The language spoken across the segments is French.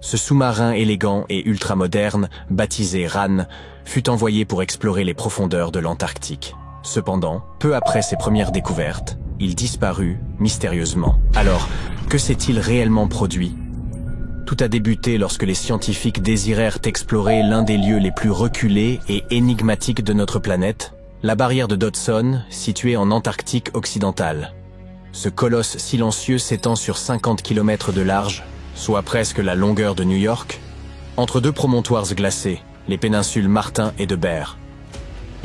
Ce sous-marin élégant et ultramoderne, baptisé RAN, fut envoyé pour explorer les profondeurs de l'Antarctique. Cependant, peu après ses premières découvertes, il disparut mystérieusement. Alors, que s'est-il réellement produit? Tout a débuté lorsque les scientifiques désirèrent explorer l'un des lieux les plus reculés et énigmatiques de notre planète, la barrière de Dodson, située en Antarctique occidentale. Ce colosse silencieux s'étend sur 50 km de large, soit presque la longueur de New York, entre deux promontoires glacés, les péninsules Martin et de Bear.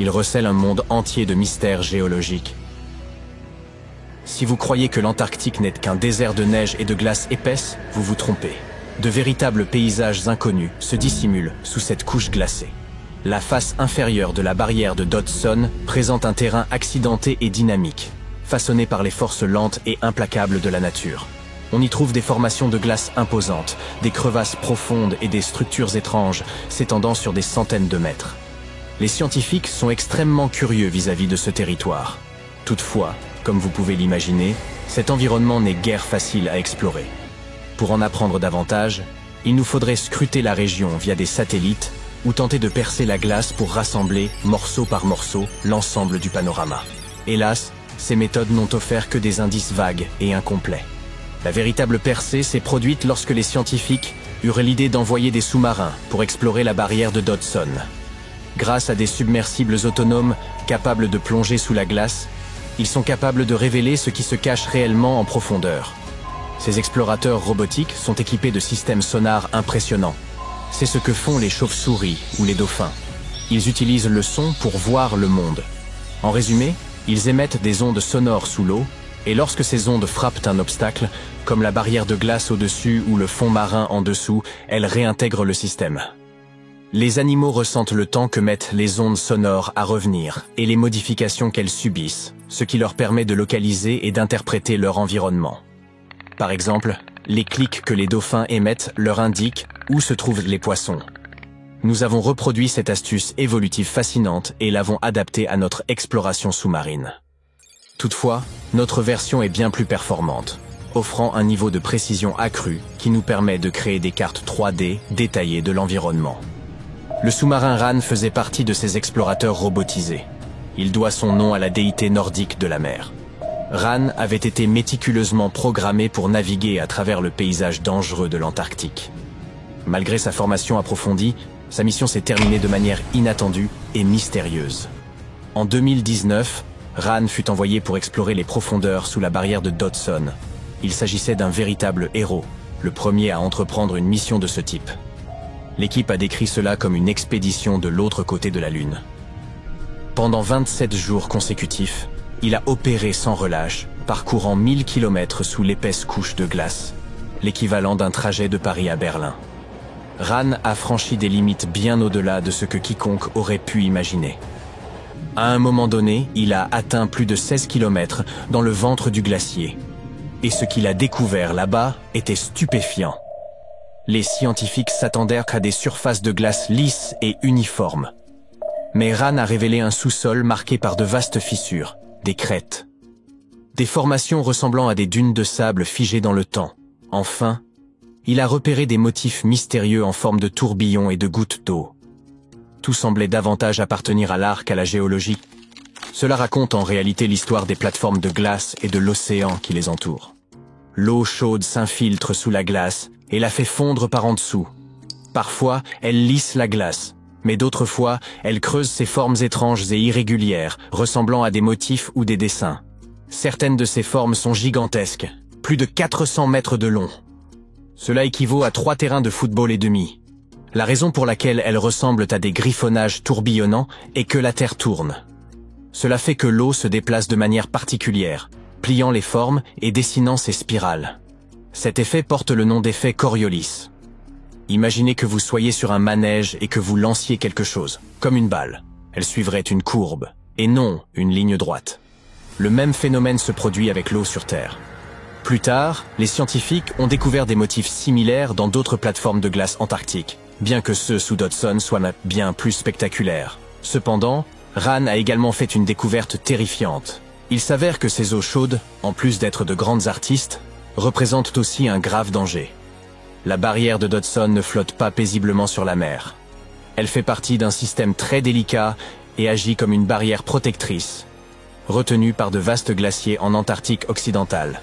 Il recèle un monde entier de mystères géologiques. Si vous croyez que l'Antarctique n'est qu'un désert de neige et de glace épaisse, vous vous trompez. De véritables paysages inconnus se dissimulent sous cette couche glacée. La face inférieure de la barrière de Dodson présente un terrain accidenté et dynamique, façonné par les forces lentes et implacables de la nature. On y trouve des formations de glace imposantes, des crevasses profondes et des structures étranges s'étendant sur des centaines de mètres. Les scientifiques sont extrêmement curieux vis-à-vis de ce territoire. Toutefois, comme vous pouvez l'imaginer, cet environnement n'est guère facile à explorer. Pour en apprendre davantage, il nous faudrait scruter la région via des satellites ou tenter de percer la glace pour rassembler, morceau par morceau, l'ensemble du panorama. Hélas, ces méthodes n'ont offert que des indices vagues et incomplets. La véritable percée s'est produite lorsque les scientifiques eurent l'idée d'envoyer des sous-marins pour explorer la barrière de Dodson. Grâce à des submersibles autonomes capables de plonger sous la glace, ils sont capables de révéler ce qui se cache réellement en profondeur. Ces explorateurs robotiques sont équipés de systèmes sonars impressionnants. C'est ce que font les chauves-souris ou les dauphins. Ils utilisent le son pour voir le monde. En résumé, ils émettent des ondes sonores sous l'eau, et lorsque ces ondes frappent un obstacle, comme la barrière de glace au-dessus ou le fond marin en dessous, elles réintègrent le système. Les animaux ressentent le temps que mettent les ondes sonores à revenir et les modifications qu'elles subissent, ce qui leur permet de localiser et d'interpréter leur environnement. Par exemple, les clics que les dauphins émettent leur indiquent où se trouvent les poissons. Nous avons reproduit cette astuce évolutive fascinante et l'avons adaptée à notre exploration sous-marine. Toutefois, notre version est bien plus performante, offrant un niveau de précision accru qui nous permet de créer des cartes 3D détaillées de l'environnement. Le sous-marin RAN faisait partie de ces explorateurs robotisés. Il doit son nom à la déité nordique de la mer. RAN avait été méticuleusement programmé pour naviguer à travers le paysage dangereux de l'Antarctique. Malgré sa formation approfondie, sa mission s'est terminée de manière inattendue et mystérieuse. En 2019, RAN fut envoyé pour explorer les profondeurs sous la barrière de Dodson. Il s'agissait d'un véritable héros, le premier à entreprendre une mission de ce type. L'équipe a décrit cela comme une expédition de l'autre côté de la Lune. Pendant 27 jours consécutifs, il a opéré sans relâche, parcourant 1000 km sous l'épaisse couche de glace, l'équivalent d'un trajet de Paris à Berlin. RAN a franchi des limites bien au-delà de ce que quiconque aurait pu imaginer. À un moment donné, il a atteint plus de 16 km dans le ventre du glacier. Et ce qu'il a découvert là-bas était stupéfiant. Les scientifiques s'attendèrent à des surfaces de glace lisses et uniformes. Mais RAN a révélé un sous-sol marqué par de vastes fissures, des crêtes. Des formations ressemblant à des dunes de sable figées dans le temps. Enfin, il a repéré des motifs mystérieux en forme de tourbillons et de gouttes d'eau. Tout semblait davantage appartenir à l'art qu'à la géologie. Cela raconte en réalité l'histoire des plateformes de glace et de l'océan qui les entourent. L'eau chaude s'infiltre sous la glace et la fait fondre par en dessous. Parfois, elle lisse la glace, mais d'autres fois, elle creuse ses formes étranges et irrégulières, ressemblant à des motifs ou des dessins. Certaines de ces formes sont gigantesques, plus de 400 mètres de long. Cela équivaut à 3 terrains de football et demi. La raison pour laquelle elles ressemblent à des griffonnages tourbillonnants est que la Terre tourne. Cela fait que l'eau se déplace de manière particulière, pliant les formes et dessinant ses spirales. Cet effet porte le nom d'effet Coriolis. Imaginez que vous soyez sur un manège et que vous lanciez quelque chose, comme une balle. Elle suivrait une courbe, et non une ligne droite. Le même phénomène se produit avec l'eau sur Terre. Plus tard, les scientifiques ont découvert des motifs similaires dans d'autres plateformes de glace antarctique, bien que ceux sous Dodson soient bien plus spectaculaires. Cependant, RAN a également fait une découverte terrifiante. Il s'avère que ces eaux chaudes, en plus d'être de grandes artistes, représentent aussi un grave danger. La barrière de Dodson ne flotte pas paisiblement sur la mer. Elle fait partie d'un système très délicat et agit comme une barrière protectrice, retenue par de vastes glaciers en Antarctique occidentale.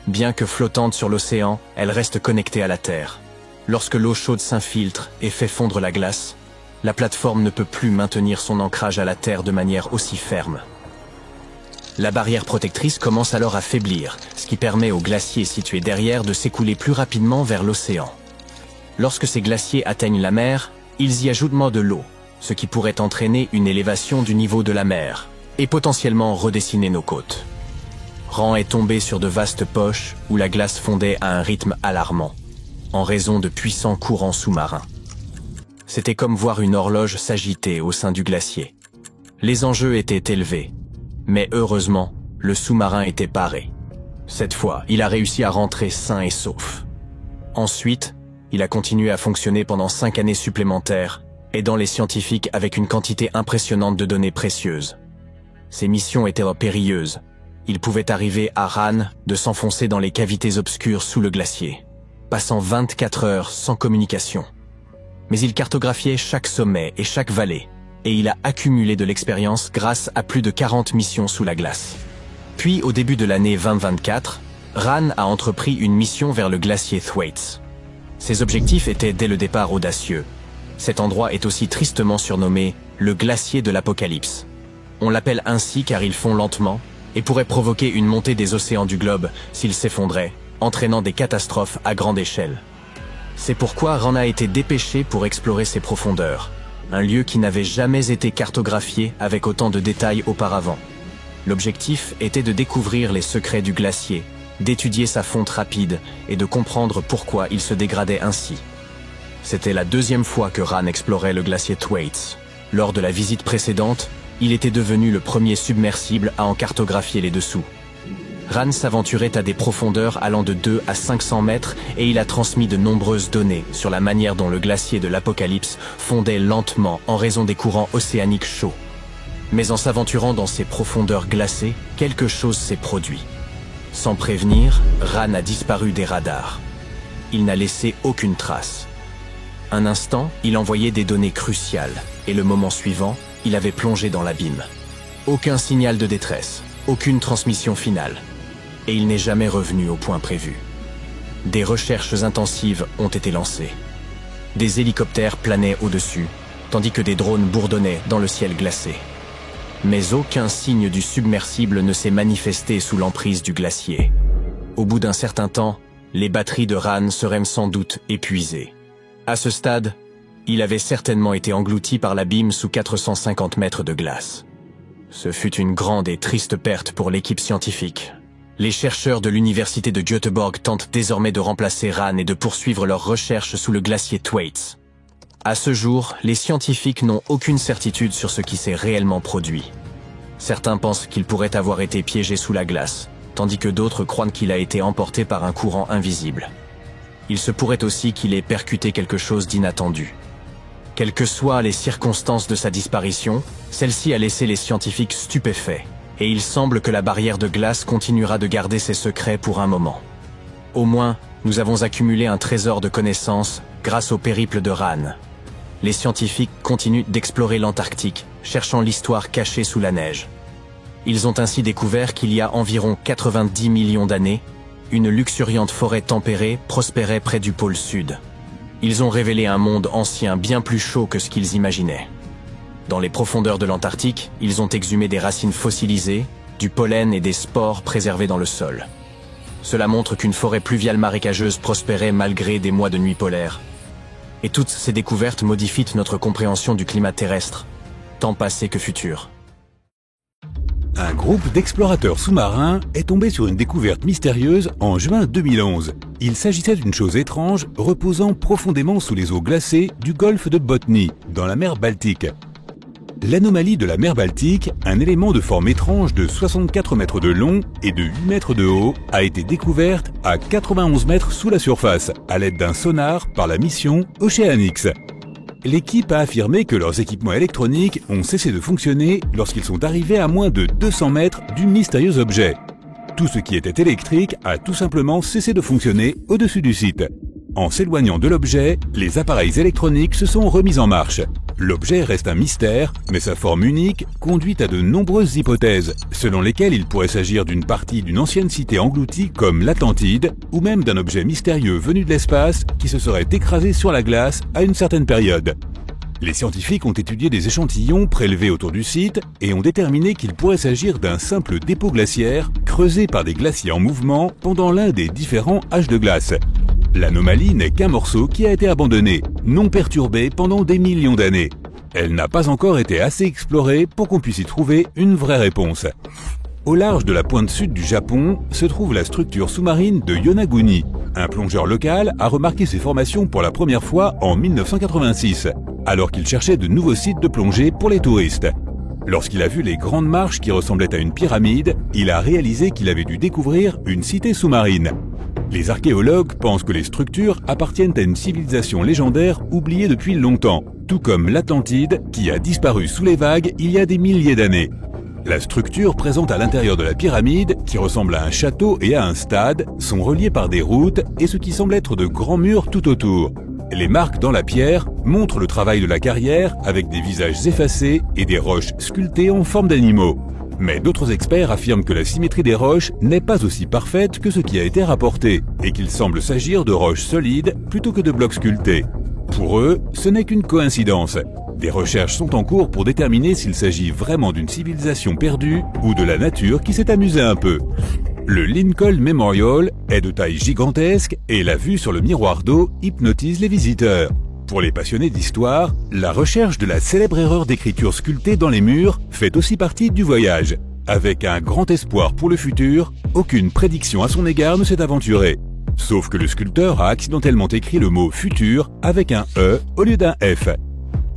Bien que flottante sur l'océan, elle reste connectée à la Terre. Lorsque l'eau chaude s'infiltre et fait fondre la glace, la plateforme ne peut plus maintenir son ancrage à la Terre de manière aussi ferme. La barrière protectrice commence alors à faiblir, ce qui permet aux glaciers situés derrière de s'écouler plus rapidement vers l'océan. Lorsque ces glaciers atteignent la mer, ils y ajoutent de l'eau, ce qui pourrait entraîner une élévation du niveau de la mer et potentiellement redessiner nos côtes. Rand est tombé sur de vastes poches où la glace fondait à un rythme alarmant, en raison de puissants courants sous-marins. C'était comme voir une horloge s'agiter au sein du glacier. Les enjeux étaient élevés, mais heureusement, le sous-marin était paré. Cette fois, il a réussi à rentrer sain et sauf. Ensuite, il a continué à fonctionner pendant 5 années supplémentaires, aidant les scientifiques avec une quantité impressionnante de données précieuses. Ces missions étaient périlleuses. Il pouvait arriver à Rann de s'enfoncer dans les cavités obscures sous le glacier, passant 24 heures sans communication. Mais il cartographiait chaque sommet et chaque vallée, et il a accumulé de l'expérience grâce à plus de 40 missions sous la glace. Puis, au début de l'année 2024, Rann a entrepris une mission vers le glacier Thwaites. Ses objectifs étaient dès le départ audacieux. Cet endroit est aussi tristement surnommé le glacier de l'Apocalypse. On l'appelle ainsi car il fond lentement et pourrait provoquer une montée des océans du globe s'il s'effondrait, entraînant des catastrophes à grande échelle. C'est pourquoi Rann a été dépêché pour explorer ses profondeurs, un lieu qui n'avait jamais été cartographié avec autant de détails auparavant. L'objectif était de découvrir les secrets du glacier, d'étudier sa fonte rapide et de comprendre pourquoi il se dégradait ainsi. C'était la 2e fois que Rann explorait le glacier Thwaites. Lors de la visite précédente, il était devenu le premier submersible à en cartographier les dessous. Rann s'aventurait à des profondeurs allant de 2 à 500 mètres et il a transmis de nombreuses données sur la manière dont le glacier de l'Apocalypse fondait lentement en raison des courants océaniques chauds. Mais en s'aventurant dans ces profondeurs glacées, quelque chose s'est produit. Sans prévenir, Rann a disparu des radars. Il n'a laissé aucune trace. Un instant, il envoyait des données cruciales, et le moment suivant, il avait plongé dans l'abîme. Aucun signal de détresse, aucune transmission finale. Et il n'est jamais revenu au point prévu. Des recherches intensives ont été lancées. Des hélicoptères planaient au-dessus, tandis que des drones bourdonnaient dans le ciel glacé. Mais aucun signe du submersible ne s'est manifesté sous l'emprise du glacier. Au bout d'un certain temps, les batteries de Rann seraient sans doute épuisées. À ce stade, il avait certainement été englouti par l'abîme sous 450 mètres de glace. Ce fut une grande et triste perte pour l'équipe scientifique. Les chercheurs de l'université de Göteborg tentent désormais de remplacer Rann et de poursuivre leurs recherches sous le glacier Thwaites. À ce jour, les scientifiques n'ont aucune certitude sur ce qui s'est réellement produit. Certains pensent qu'il pourrait avoir été piégé sous la glace, tandis que d'autres croient qu'il a été emporté par un courant invisible. Il se pourrait aussi qu'il ait percuté quelque chose d'inattendu. Quelles que soient les circonstances de sa disparition, celle-ci a laissé les scientifiques stupéfaits, et il semble que la barrière de glace continuera de garder ses secrets pour un moment. Au moins, nous avons accumulé un trésor de connaissances grâce au périple de Rann. Les scientifiques continuent d'explorer l'Antarctique, cherchant l'histoire cachée sous la neige. Ils ont ainsi découvert qu'il y a environ 90 millions d'années, une luxuriante forêt tempérée prospérait près du pôle sud. Ils ont révélé un monde ancien bien plus chaud que ce qu'ils imaginaient. Dans les profondeurs de l'Antarctique, ils ont exhumé des racines fossilisées, du pollen et des spores préservés dans le sol. Cela montre qu'une forêt pluviale marécageuse prospérait malgré des mois de nuit polaire. Et toutes ces découvertes modifient notre compréhension du climat terrestre, tant passé que futur. Un groupe d'explorateurs sous-marins est tombé sur une découverte mystérieuse en juin 2011. Il s'agissait d'une chose étrange reposant profondément sous les eaux glacées du golfe de Botnie, dans la mer Baltique. L'anomalie de la mer Baltique, un élément de forme étrange de 64 mètres de long et de 8 mètres de haut, a été découverte à 91 mètres sous la surface, à l'aide d'un sonar par la mission Oceanix. L'équipe a affirmé que leurs équipements électroniques ont cessé de fonctionner lorsqu'ils sont arrivés à moins de 200 mètres du mystérieux objet. Tout ce qui était électrique a tout simplement cessé de fonctionner au-dessus du site. En s'éloignant de l'objet, les appareils électroniques se sont remis en marche. L'objet reste un mystère, mais sa forme unique conduit à de nombreuses hypothèses, selon lesquelles il pourrait s'agir d'une partie d'une ancienne cité engloutie comme l'Atlantide, ou même d'un objet mystérieux venu de l'espace qui se serait écrasé sur la glace à une certaine période. Les scientifiques ont étudié des échantillons prélevés autour du site et ont déterminé qu'il pourrait s'agir d'un simple dépôt glaciaire creusé par des glaciers en mouvement pendant l'un des différents âges de glace. L'anomalie n'est qu'un morceau qui a été abandonné, non perturbé pendant des millions d'années. Elle n'a pas encore été assez explorée pour qu'on puisse y trouver une vraie réponse. Au large de la pointe sud du Japon se trouve la structure sous-marine de Yonaguni. Un plongeur local a remarqué ces formations pour la première fois en 1986, alors qu'il cherchait de nouveaux sites de plongée pour les touristes. Lorsqu'il a vu les grandes marches qui ressemblaient à une pyramide, il a réalisé qu'il avait dû découvrir une cité sous-marine. Les archéologues pensent que les structures appartiennent à une civilisation légendaire oubliée depuis longtemps, tout comme l'Atlantide qui a disparu sous les vagues il y a des milliers d'années. La structure présente à l'intérieur de la pyramide, qui ressemble à un château et à un stade, sont reliées par des routes et ce qui semble être de grands murs tout autour. Les marques dans la pierre montrent le travail de la carrière avec des visages effacés et des roches sculptées en forme d'animaux. Mais d'autres experts affirment que la symétrie des roches n'est pas aussi parfaite que ce qui a été rapporté et qu'il semble s'agir de roches solides plutôt que de blocs sculptés. Pour eux, ce n'est qu'une coïncidence. Des recherches sont en cours pour déterminer s'il s'agit vraiment d'une civilisation perdue ou de la nature qui s'est amusée un peu. Le Lincoln Memorial est de taille gigantesque et la vue sur le miroir d'eau hypnotise les visiteurs. Pour les passionnés d'histoire, la recherche de la célèbre erreur d'écriture sculptée dans les murs fait aussi partie du voyage. Avec un grand espoir pour le futur, aucune prédiction à son égard ne s'est aventurée. Sauf que le sculpteur a accidentellement écrit le mot « futur » avec un « E » au lieu d'un « F ».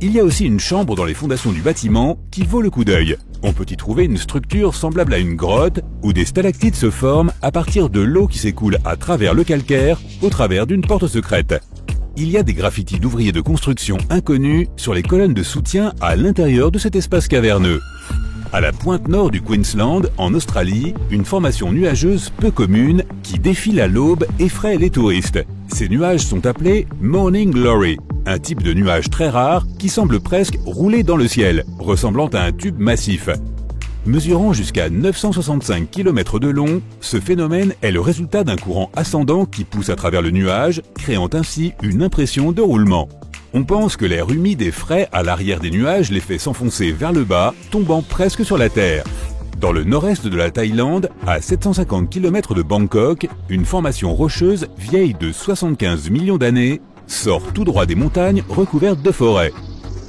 Il y a aussi une chambre dans les fondations du bâtiment qui vaut le coup d'œil. On peut y trouver une structure semblable à une grotte où des stalactites se forment à partir de l'eau qui s'écoule à travers le calcaire au travers d'une porte secrète. Il y a des graffitis d'ouvriers de construction inconnus sur les colonnes de soutien à l'intérieur de cet espace caverneux. À la pointe nord du Queensland, en Australie, une formation nuageuse peu commune qui défile à l'aube effraie les touristes. Ces nuages sont appelés Morning Glory, un type de nuage très rare qui semble presque rouler dans le ciel, ressemblant à un tube massif. Mesurant jusqu'à 965 km de long, ce phénomène est le résultat d'un courant ascendant qui pousse à travers le nuage, créant ainsi une impression de roulement. On pense que l'air humide et frais à l'arrière des nuages les fait s'enfoncer vers le bas, tombant presque sur la Terre. Dans le nord-est de la Thaïlande, à 750 km de Bangkok, une formation rocheuse vieille de 75 millions d'années sort tout droit des montagnes recouvertes de forêts.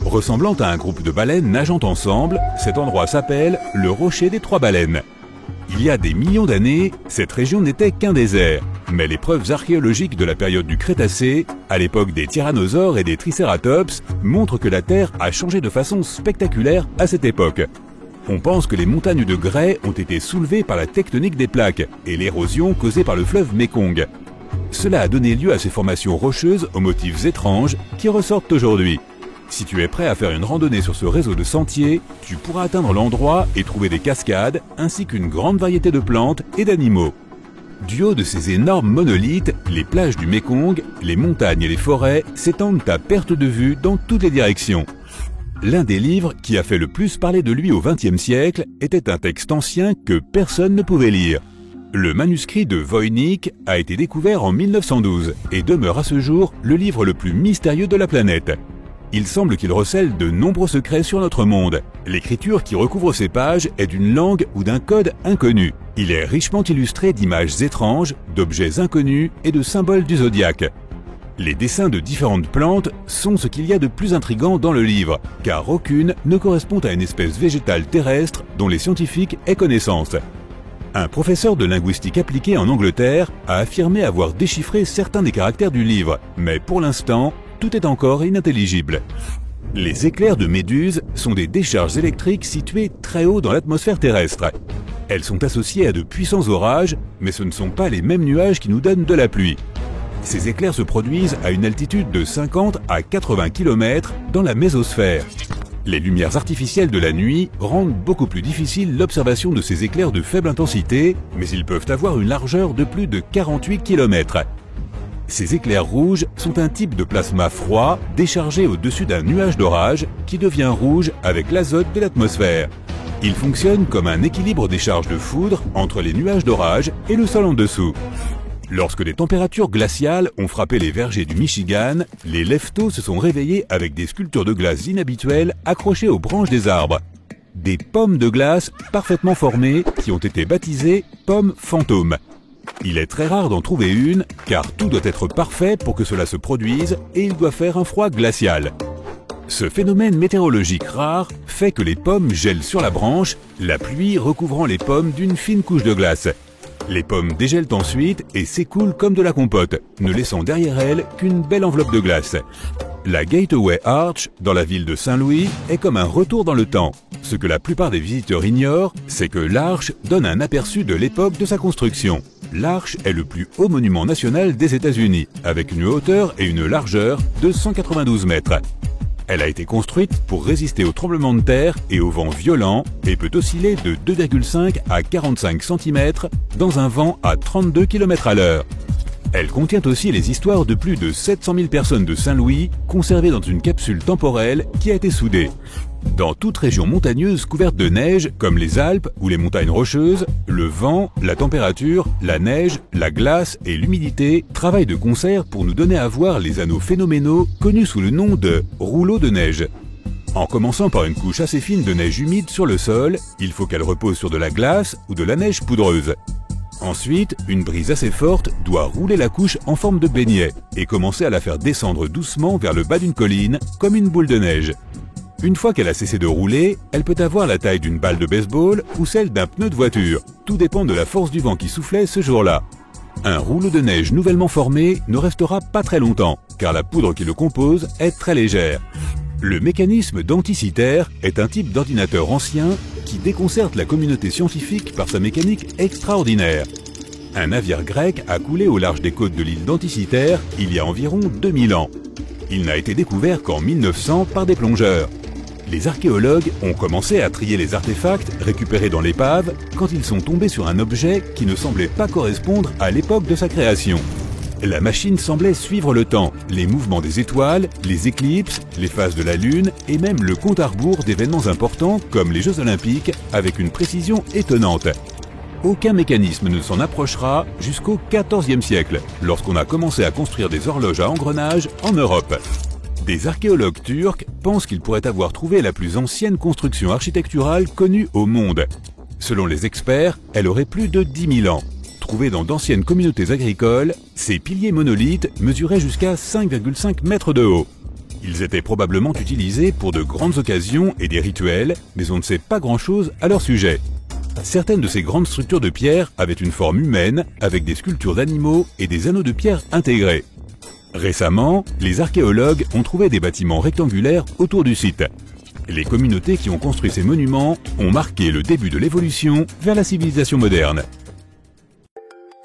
Ressemblant à un groupe de baleines nageant ensemble, cet endroit s'appelle le Rocher des Trois Baleines. Il y a des millions d'années, cette région n'était qu'un désert, mais les preuves archéologiques de la période du Crétacé, à l'époque des tyrannosaures et des tricératops, montrent que la Terre a changé de façon spectaculaire à cette époque. On pense que les montagnes de grès ont été soulevées par la tectonique des plaques et l'érosion causée par le fleuve Mékong. Cela a donné lieu à ces formations rocheuses aux motifs étranges qui ressortent aujourd'hui. Si tu es prêt à faire une randonnée sur ce réseau de sentiers, tu pourras atteindre l'endroit et trouver des cascades ainsi qu'une grande variété de plantes et d'animaux. Du haut de ces énormes monolithes, les plages du Mékong, les montagnes et les forêts s'étendent à perte de vue dans toutes les directions. L'un des livres qui a fait le plus parler de lui au XXe siècle était un texte ancien que personne ne pouvait lire. Le manuscrit de Voynich a été découvert en 1912 et demeure à ce jour le livre le plus mystérieux de la planète. Il semble qu'il recèle de nombreux secrets sur notre monde. L'écriture qui recouvre ces pages est d'une langue ou d'un code inconnu. Il est richement illustré d'images étranges, d'objets inconnus et de symboles du zodiaque. Les dessins de différentes plantes sont ce qu'il y a de plus intrigant dans le livre, car aucune ne correspond à une espèce végétale terrestre dont les scientifiques aient connaissance. Un professeur de linguistique appliquée en Angleterre a affirmé avoir déchiffré certains des caractères du livre, mais pour l'instant, tout est encore inintelligible. Les éclairs de méduse sont des décharges électriques situées très haut dans l'atmosphère terrestre. Elles sont associées à de puissants orages, mais ce ne sont pas les mêmes nuages qui nous donnent de la pluie. Ces éclairs se produisent à une altitude de 50 à 80 km dans la mésosphère. Les lumières artificielles de la nuit rendent beaucoup plus difficile l'observation de ces éclairs de faible intensité, mais ils peuvent avoir une largeur de plus de 48 km. Ces éclairs rouges sont un type de plasma froid déchargé au-dessus d'un nuage d'orage qui devient rouge avec l'azote de l'atmosphère. Il fonctionne comme un équilibre des charges de foudre entre les nuages d'orage et le sol en dessous. Lorsque des températures glaciales ont frappé les vergers du Michigan, les leftos se sont réveillés avec des sculptures de glace inhabituelles accrochées aux branches des arbres. Des pommes de glace parfaitement formées qui ont été baptisées pommes fantômes. Il est très rare d'en trouver une, car tout doit être parfait pour que cela se produise et il doit faire un froid glacial. Ce phénomène météorologique rare fait que les pommes gèlent sur la branche, la pluie recouvrant les pommes d'une fine couche de glace. Les pommes dégèlent ensuite et s'écoulent comme de la compote, ne laissant derrière elles qu'une belle enveloppe de glace. La Gateway Arch, dans la ville de Saint-Louis, est comme un retour dans le temps. Ce que la plupart des visiteurs ignorent, c'est que l'arche donne un aperçu de l'époque de sa construction. L'arche est le plus haut monument national des États-Unis, avec une hauteur et une largeur de 192 mètres. Elle a été construite pour résister aux tremblements de terre et aux vents violents et peut osciller de 2,5 à 45 cm dans un vent à 32 km à l'heure. Elle contient aussi les histoires de plus de 700 000 personnes de Saint-Louis conservées dans une capsule temporelle qui a été soudée. Dans toute région montagneuse couverte de neige, comme les Alpes ou les montagnes rocheuses, le vent, la température, la neige, la glace et l'humidité travaillent de concert pour nous donner à voir les anneaux phénoménaux connus sous le nom de rouleaux de neige. En commençant par une couche assez fine de neige humide sur le sol, il faut qu'elle repose sur de la glace ou de la neige poudreuse. Ensuite, une brise assez forte doit rouler la couche en forme de beignet et commencer à la faire descendre doucement vers le bas d'une colline, comme une boule de neige. Une fois qu'elle a cessé de rouler, elle peut avoir la taille d'une balle de baseball ou celle d'un pneu de voiture. Tout dépend de la force du vent qui soufflait ce jour-là. Un rouleau de neige nouvellement formé ne restera pas très longtemps, car la poudre qui le compose est très légère. Le mécanisme d'Anticythère est un type d'ordinateur ancien qui déconcerte la communauté scientifique par sa mécanique extraordinaire. Un navire grec a coulé au large des côtes de l'île d'Anticythère il y a environ 2000 ans. Il n'a été découvert qu'en 1900 par des plongeurs. Les archéologues ont commencé à trier les artefacts récupérés dans l'épave quand ils sont tombés sur un objet qui ne semblait pas correspondre à l'époque de sa création. La machine semblait suivre le temps, les mouvements des étoiles, les éclipses, les phases de la Lune et même le compte à rebours d'événements importants comme les Jeux Olympiques avec une précision étonnante. Aucun mécanisme ne s'en approchera jusqu'au XIVe siècle, lorsqu'on a commencé à construire des horloges à engrenages en Europe. Des archéologues turcs pensent qu'ils pourraient avoir trouvé la plus ancienne construction architecturale connue au monde. Selon les experts, elle aurait plus de 10 000 ans. Trouvés dans d'anciennes communautés agricoles, ces piliers monolithes mesuraient jusqu'à 5,5 mètres de haut. Ils étaient probablement utilisés pour de grandes occasions et des rituels, mais on ne sait pas grand-chose à leur sujet. Certaines de ces grandes structures de pierre avaient une forme humaine, avec des sculptures d'animaux et des anneaux de pierre intégrés. Récemment, les archéologues ont trouvé des bâtiments rectangulaires autour du site. Les communautés qui ont construit ces monuments ont marqué le début de l'évolution vers la civilisation moderne.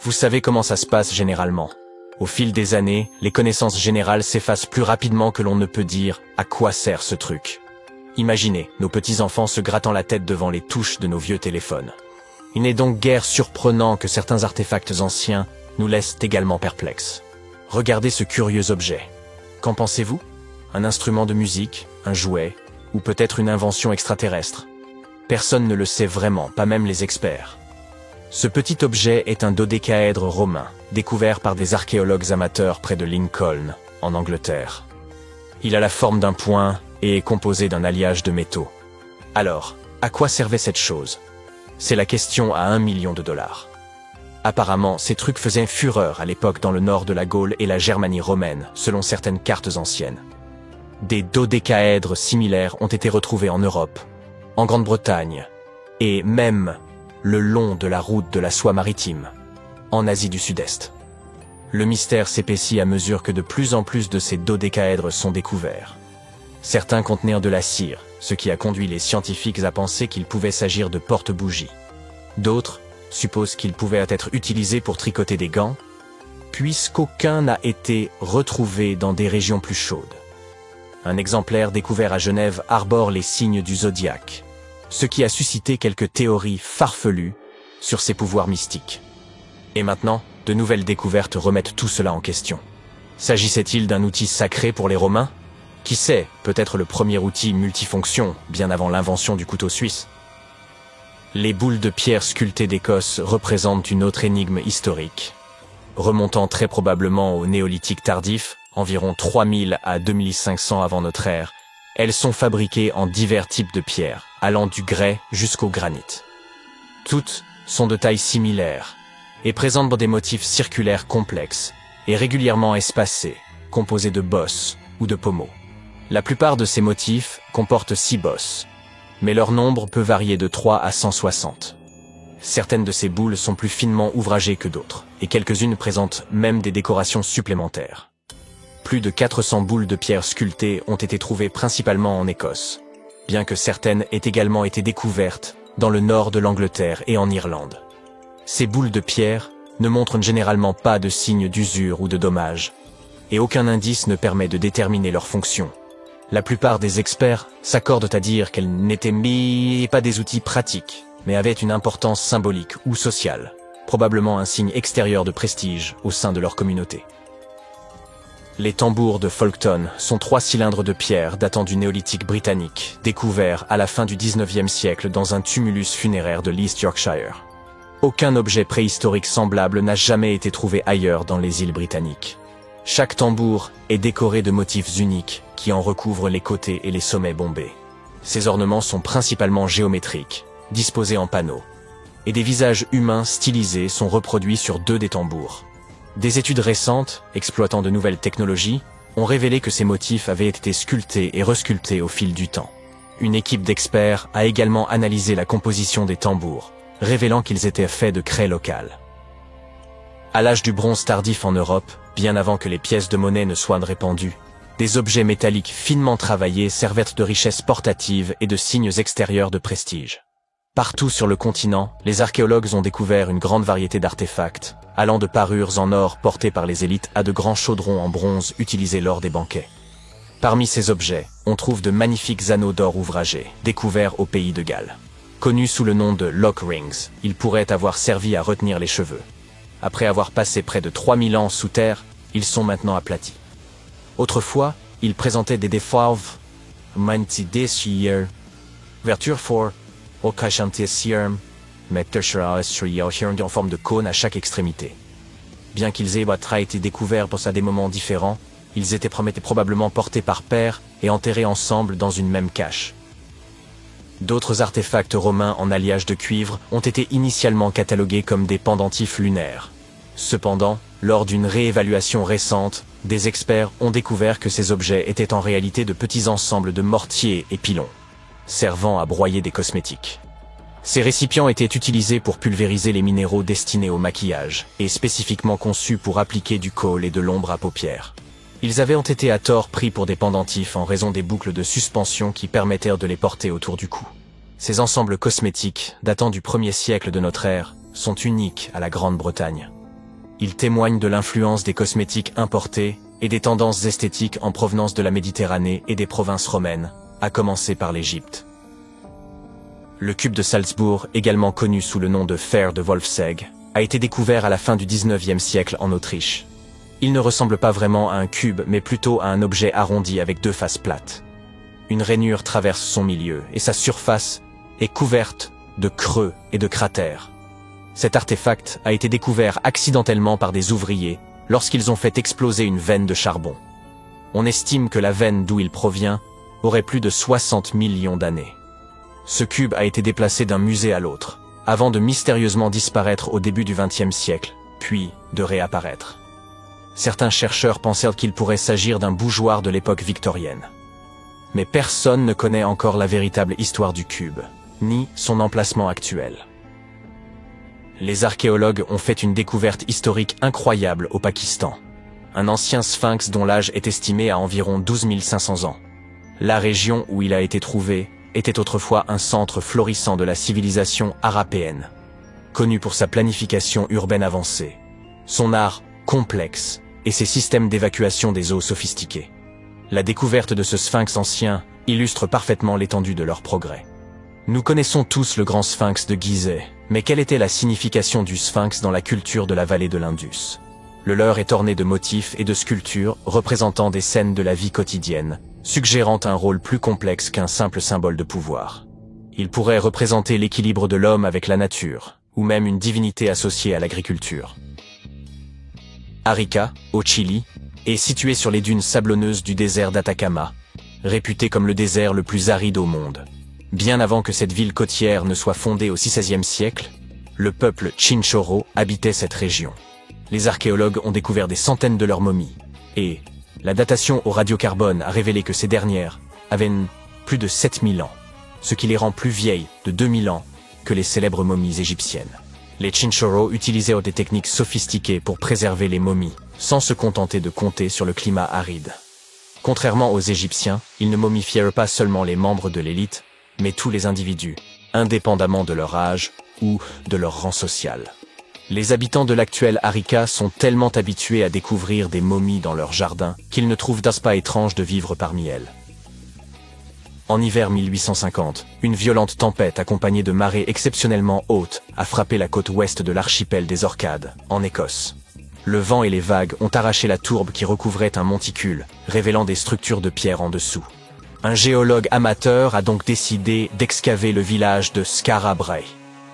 Vous savez comment ça se passe généralement. Au fil des années, les connaissances générales s'effacent plus rapidement que l'on ne peut dire à quoi sert ce truc. Imaginez nos petits-enfants se grattant la tête devant les touches de nos vieux téléphones. Il n'est donc guère surprenant que certains artefacts anciens nous laissent également perplexes. Regardez ce curieux objet. Qu'en pensez-vous? Un instrument de musique, un jouet, ou peut-être une invention extraterrestre? Personne ne le sait vraiment, pas même les experts. Ce petit objet est un dodécaèdre romain, découvert par des archéologues amateurs près de Lincoln, en Angleterre. Il a la forme d'un poing et est composé d'un alliage de métaux. Alors, à quoi servait cette chose? C'est la question à $1 million. Apparemment, ces trucs faisaient fureur à l'époque dans le nord de la Gaule et la Germanie romaine, selon certaines cartes anciennes. Des dodécaèdres similaires ont été retrouvés en Europe, en Grande-Bretagne, et même le long de la route de la soie maritime, en Asie du Sud-Est. Le mystère s'épaissit à mesure que de plus en plus de ces dodécaèdres sont découverts. Certains contenaient de la cire, ce qui a conduit les scientifiques à penser qu'il pouvait s'agir de porte-bougies. D'autres supposent qu'ils pouvaient être utilisés pour tricoter des gants, puisqu'aucun n'a été retrouvé dans des régions plus chaudes. Un exemplaire découvert à Genève arbore les signes du zodiaque, ce qui a suscité quelques théories farfelues sur ses pouvoirs mystiques. Et maintenant, de nouvelles découvertes remettent tout cela en question. S'agissait-il d'un outil sacré pour les Romains? Qui sait, peut-être le premier outil multifonction, bien avant l'invention du couteau suisse. Les boules de pierre sculptées d'Écosse représentent une autre énigme historique. Remontant très probablement au néolithique tardif, environ 3000 à 2500 avant notre ère, elles sont fabriquées en divers types de pierres, allant du grès jusqu'au granit. Toutes sont de taille similaire et présentent des motifs circulaires complexes et régulièrement espacés, composés de bosses ou de pommeaux. La plupart de ces motifs comportent 6 bosses, mais leur nombre peut varier de 3 à 160. Certaines de ces boules sont plus finement ouvragées que d'autres, et quelques-unes présentent même des décorations supplémentaires. Plus de 400 boules de pierre sculptées ont été trouvées principalement en Écosse, bien que certaines aient également été découvertes dans le nord de l'Angleterre et en Irlande. Ces boules de pierre ne montrent généralement pas de signes d'usure ou de dommages, et aucun indice ne permet de déterminer leur fonction. La plupart des experts s'accordent à dire qu'elles n'étaient pas des outils pratiques, mais avaient une importance symbolique ou sociale, probablement un signe extérieur de prestige au sein de leur communauté. Les tambours de Folkton sont 3 cylindres de pierre datant du néolithique britannique, découverts à la fin du XIXe siècle dans un tumulus funéraire de l'East Yorkshire. Aucun objet préhistorique semblable n'a jamais été trouvé ailleurs dans les îles britanniques. Chaque tambour est décoré de motifs uniques qui en recouvrent les côtés et les sommets bombés. Ces ornements sont principalement géométriques, disposés en panneaux, et des visages humains stylisés sont reproduits sur 2 des tambours. Des études récentes, exploitant de nouvelles technologies, ont révélé que ces motifs avaient été sculptés et resculptés au fil du temps. Une équipe d'experts a également analysé la composition des tambours, révélant qu'ils étaient faits de craie locale. À l'âge du bronze tardif en Europe, bien avant que les pièces de monnaie ne soient répandues, des objets métalliques finement travaillés servaient de richesse portative et de signes extérieurs de prestige. Partout sur le continent, les archéologues ont découvert une grande variété d'artefacts, allant de parures en or portées par les élites à de grands chaudrons en bronze utilisés lors des banquets. Parmi ces objets, on trouve de magnifiques anneaux d'or ouvragés, découverts au pays de Galles. Connus sous le nom de lock rings, ils pourraient avoir servi à retenir les cheveux. Après avoir passé près de 3000 ans sous terre, ils sont maintenant aplatis. Autrefois, ils présentaient des défauts, verture for en forme de cône à chaque extrémité. Bien qu'ils aient été découverts à des moments différents, ils étaient probablement portés par paires et enterrés ensemble dans une même cache. D'autres artefacts romains en alliage de cuivre ont été initialement catalogués comme des pendentifs lunaires. Cependant, lors d'une réévaluation récente, des experts ont découvert que ces objets étaient en réalité de petits ensembles de mortiers et pilons, servant à broyer des cosmétiques. Ces récipients étaient utilisés pour pulvériser les minéraux destinés au maquillage, et spécifiquement conçus pour appliquer du kohl et de l'ombre à paupières. Ils avaient été à tort pris pour des pendentifs en raison des boucles de suspension qui permettaient de les porter autour du cou. Ces ensembles cosmétiques, datant du 1er siècle de notre ère, sont uniques à la Grande-Bretagne. Ils témoignent de l'influence des cosmétiques importés et des tendances esthétiques en provenance de la Méditerranée et des provinces romaines, à commencer par l'Égypte. Le cube de Salzbourg, également connu sous le nom de fer de Wolfsegg, a été découvert à la fin du XIXe siècle en Autriche. Il ne ressemble pas vraiment à un cube, mais plutôt à un objet arrondi avec 2 faces plates. Une rainure traverse son milieu, et sa surface est couverte de creux et de cratères. Cet artefact a été découvert accidentellement par des ouvriers lorsqu'ils ont fait exploser une veine de charbon. On estime que la veine d'où il provient aurait plus de 60 millions d'années. Ce cube a été déplacé d'un musée à l'autre, avant de mystérieusement disparaître au début du XXe siècle, puis de réapparaître. Certains chercheurs pensèrent qu'il pourrait s'agir d'un bougeoir de l'époque victorienne. Mais personne ne connaît encore la véritable histoire du cube, ni son emplacement actuel. Les archéologues ont fait une découverte historique incroyable au Pakistan. Un ancien sphinx dont l'âge est estimé à environ 12 500 ans. La région où il a été trouvé était autrefois un centre florissant de la civilisation harapéenne, connu pour sa planification urbaine avancée, son art complexe et ses systèmes d'évacuation des eaux sophistiqués. La découverte de ce sphinx ancien illustre parfaitement l'étendue de leur progrès. Nous connaissons tous le grand sphinx de Gizeh, mais quelle était la signification du sphinx dans la culture de la vallée de l'Indus? Le leur est orné de motifs et de sculptures représentant des scènes de la vie quotidienne, suggérant un rôle plus complexe qu'un simple symbole de pouvoir. Il pourrait représenter l'équilibre de l'homme avec la nature, ou même une divinité associée à l'agriculture. Arica, au Chili, est située sur les dunes sablonneuses du désert d'Atacama, réputé comme le désert le plus aride au monde. Bien avant que cette ville côtière ne soit fondée au XVIe siècle, le peuple Chinchorro habitait cette région. Les archéologues ont découvert des centaines de leurs momies, et la datation au radiocarbone a révélé que ces dernières avaient plus de 7000 ans, ce qui les rend plus vieilles de 2000 ans que les célèbres momies égyptiennes. Les Chinchorro utilisaient des techniques sophistiquées pour préserver les momies, sans se contenter de compter sur le climat aride. Contrairement aux Égyptiens, ils ne momifièrent pas seulement les membres de l'élite, mais tous les individus, indépendamment de leur âge ou de leur rang social. Les habitants de l'actuel Arica sont tellement habitués à découvrir des momies dans leur jardin qu'ils ne trouvent pas étrange de vivre parmi elles. En hiver 1850, une violente tempête accompagnée de marées exceptionnellement hautes a frappé la côte ouest de l'archipel des Orcades, en Écosse. Le vent et les vagues ont arraché la tourbe qui recouvrait un monticule, révélant des structures de pierre en dessous. Un géologue amateur a donc décidé d'excaver le village de Skara Brae,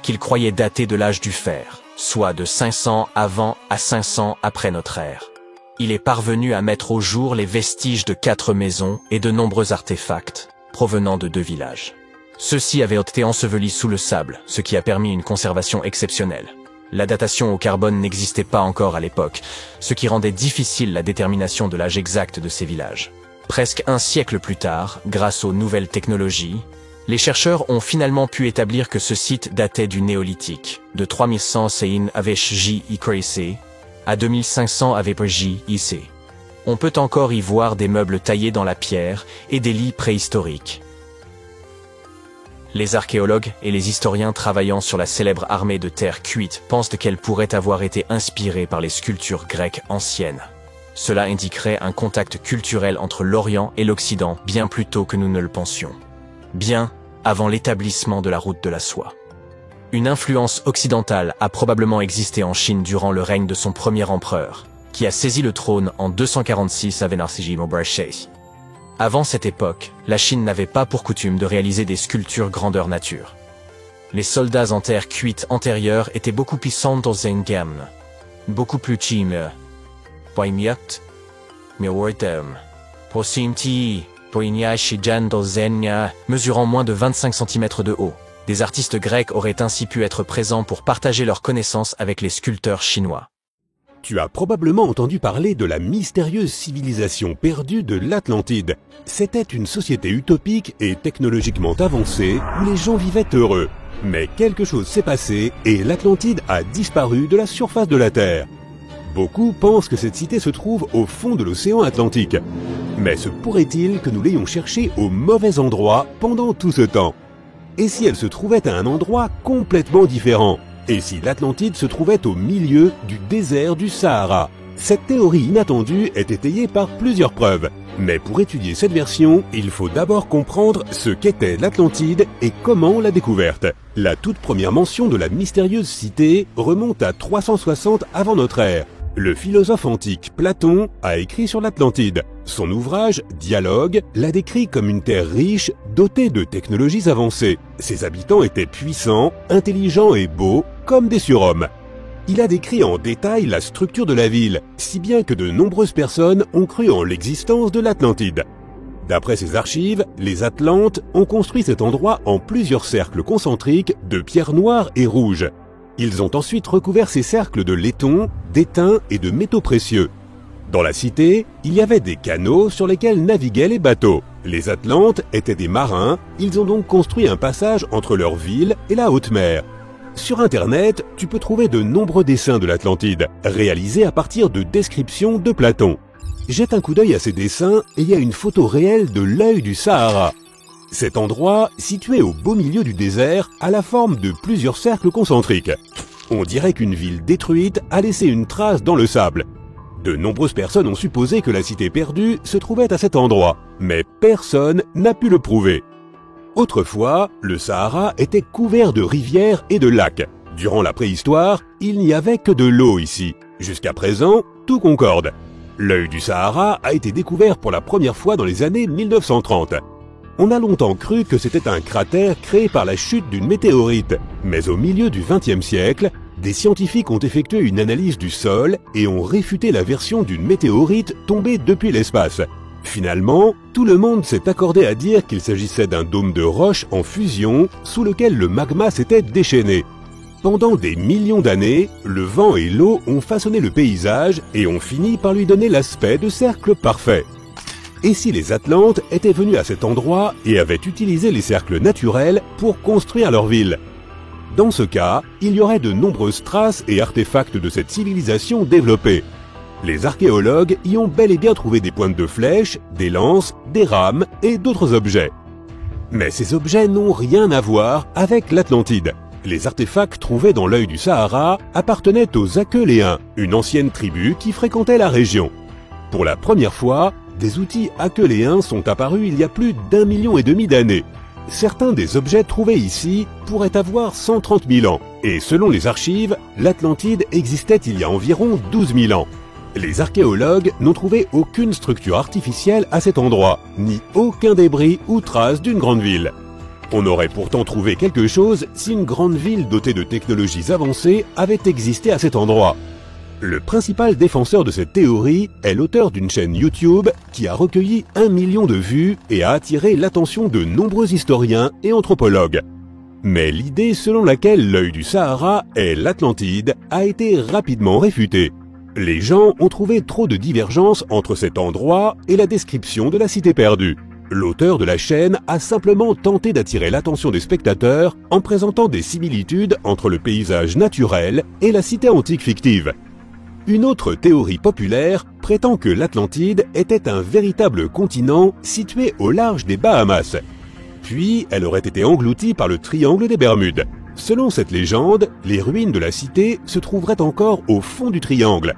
qu'il croyait dater de l'âge du fer, soit de 500 avant à 500 après notre ère. Il est parvenu à mettre au jour les vestiges de 4 maisons et de nombreux artefacts provenant de 2 villages. Ceux-ci avaient été ensevelis sous le sable, ce qui a permis une conservation exceptionnelle. La datation au carbone n'existait pas encore à l'époque, ce qui rendait difficile la détermination de l'âge exact de ces villages. Presque un siècle plus tard, grâce aux nouvelles technologies, les chercheurs ont finalement pu établir que ce site datait du néolithique, de 3100 Sein avec J.I.C. à 2500 avec J.I.C. On peut encore y voir des meubles taillés dans la pierre et des lits préhistoriques. Les archéologues et les historiens travaillant sur la célèbre armée de terre cuite pensent qu'elle pourrait avoir été inspirée par les sculptures grecques anciennes. Cela indiquerait un contact culturel entre l'Orient et l'Occident bien plus tôt que nous ne le pensions. Bien avant l'établissement de la route de la soie. Une influence occidentale a probablement existé en Chine durant le règne de son premier empereur, qui a saisi le trône en 246 avec Narcisse. Avant cette époque, la Chine n'avait pas pour coutume de réaliser des sculptures grandeur nature. Les soldats en terre cuite antérieure étaient beaucoup plus dans une gamme, beaucoup plus chime, mesurant moins de 25 cm de haut. Des artistes grecs auraient ainsi pu être présents pour partager leurs connaissances avec les sculpteurs chinois. Tu as probablement entendu parler de la mystérieuse civilisation perdue de l'Atlantide. C'était une société utopique et technologiquement avancée où les gens vivaient heureux. Mais quelque chose s'est passé et l'Atlantide a disparu de la surface de la Terre. Beaucoup pensent que cette cité se trouve au fond de l'océan Atlantique. Mais se pourrait-il que nous l'ayons cherchée au mauvais endroit pendant tout ce temps? Et si elle se trouvait à un endroit complètement différent? Et si l'Atlantide se trouvait au milieu du désert du Sahara? Cette théorie inattendue est étayée par plusieurs preuves. Mais pour étudier cette version, il faut d'abord comprendre ce qu'était l'Atlantide et comment on l'a découverte. La toute première mention de la mystérieuse cité remonte à 360 avant notre ère. Le philosophe antique Platon a écrit sur l'Atlantide. Son ouvrage, Dialogue, l'a décrit comme une terre riche, dotée de technologies avancées. Ses habitants étaient puissants, intelligents et beaux, comme des surhommes. Il a décrit en détail la structure de la ville, si bien que de nombreuses personnes ont cru en l'existence de l'Atlantide. D'après ses archives, les Atlantes ont construit cet endroit en plusieurs cercles concentriques de pierres noires et rouges. Ils ont ensuite recouvert ces cercles de laiton, d'étain et de métaux précieux. Dans la cité, il y avait des canaux sur lesquels naviguaient les bateaux. Les Atlantes étaient des marins, ils ont donc construit un passage entre leur ville et la haute mer. Sur Internet, tu peux trouver de nombreux dessins de l'Atlantide, réalisés à partir de descriptions de Platon. Jette un coup d'œil à ces dessins et il y a une photo réelle de l'œil du Sahara. Cet endroit, situé au beau milieu du désert, a la forme de plusieurs cercles concentriques. On dirait qu'une ville détruite a laissé une trace dans le sable. De nombreuses personnes ont supposé que la cité perdue se trouvait à cet endroit, mais personne n'a pu le prouver. Autrefois, le Sahara était couvert de rivières et de lacs. Durant la préhistoire, il n'y avait que de l'eau ici. Jusqu'à présent, tout concorde. L'œil du Sahara a été découvert pour la première fois dans les années 1930. On a longtemps cru que c'était un cratère créé par la chute d'une météorite. Mais au milieu du XXe siècle, des scientifiques ont effectué une analyse du sol et ont réfuté la version d'une météorite tombée depuis l'espace. Finalement, tout le monde s'est accordé à dire qu'il s'agissait d'un dôme de roche en fusion sous lequel le magma s'était déchaîné. Pendant des millions d'années, le vent et l'eau ont façonné le paysage et ont fini par lui donner l'aspect de cercle parfait. Et si les Atlantes étaient venus à cet endroit et avaient utilisé les cercles naturels pour construire leur ville? Dans ce cas, il y aurait de nombreuses traces et artefacts de cette civilisation développée. Les archéologues y ont bel et bien trouvé des pointes de flèches, des lances, des rames et d'autres objets. Mais ces objets n'ont rien à voir avec l'Atlantide. Les artefacts trouvés dans l'œil du Sahara appartenaient aux Aqueuléens, une ancienne tribu qui fréquentait la région. Pour la première fois, des outils aqueuléens sont apparus il y a plus d'1,5 million d'années. Certains des objets trouvés ici pourraient avoir 130 000 ans, et selon les archives, l'Atlantide existait il y a environ 12 000 ans. Les archéologues n'ont trouvé aucune structure artificielle à cet endroit, ni aucun débris ou trace d'une grande ville. On aurait pourtant trouvé quelque chose si une grande ville dotée de technologies avancées avait existé à cet endroit. Le principal défenseur de cette théorie est l'auteur d'une chaîne YouTube qui a recueilli 1 million de vues et a attiré l'attention de nombreux historiens et anthropologues. Mais l'idée selon laquelle l'œil du Sahara est l'Atlantide a été rapidement réfutée. Les gens ont trouvé trop de divergences entre cet endroit et la description de la cité perdue. L'auteur de la chaîne a simplement tenté d'attirer l'attention des spectateurs en présentant des similitudes entre le paysage naturel et la cité antique fictive. Une autre théorie populaire prétend que l'Atlantide était un véritable continent situé au large des Bahamas. Puis, elle aurait été engloutie par le triangle des Bermudes. Selon cette légende, les ruines de la cité se trouveraient encore au fond du triangle.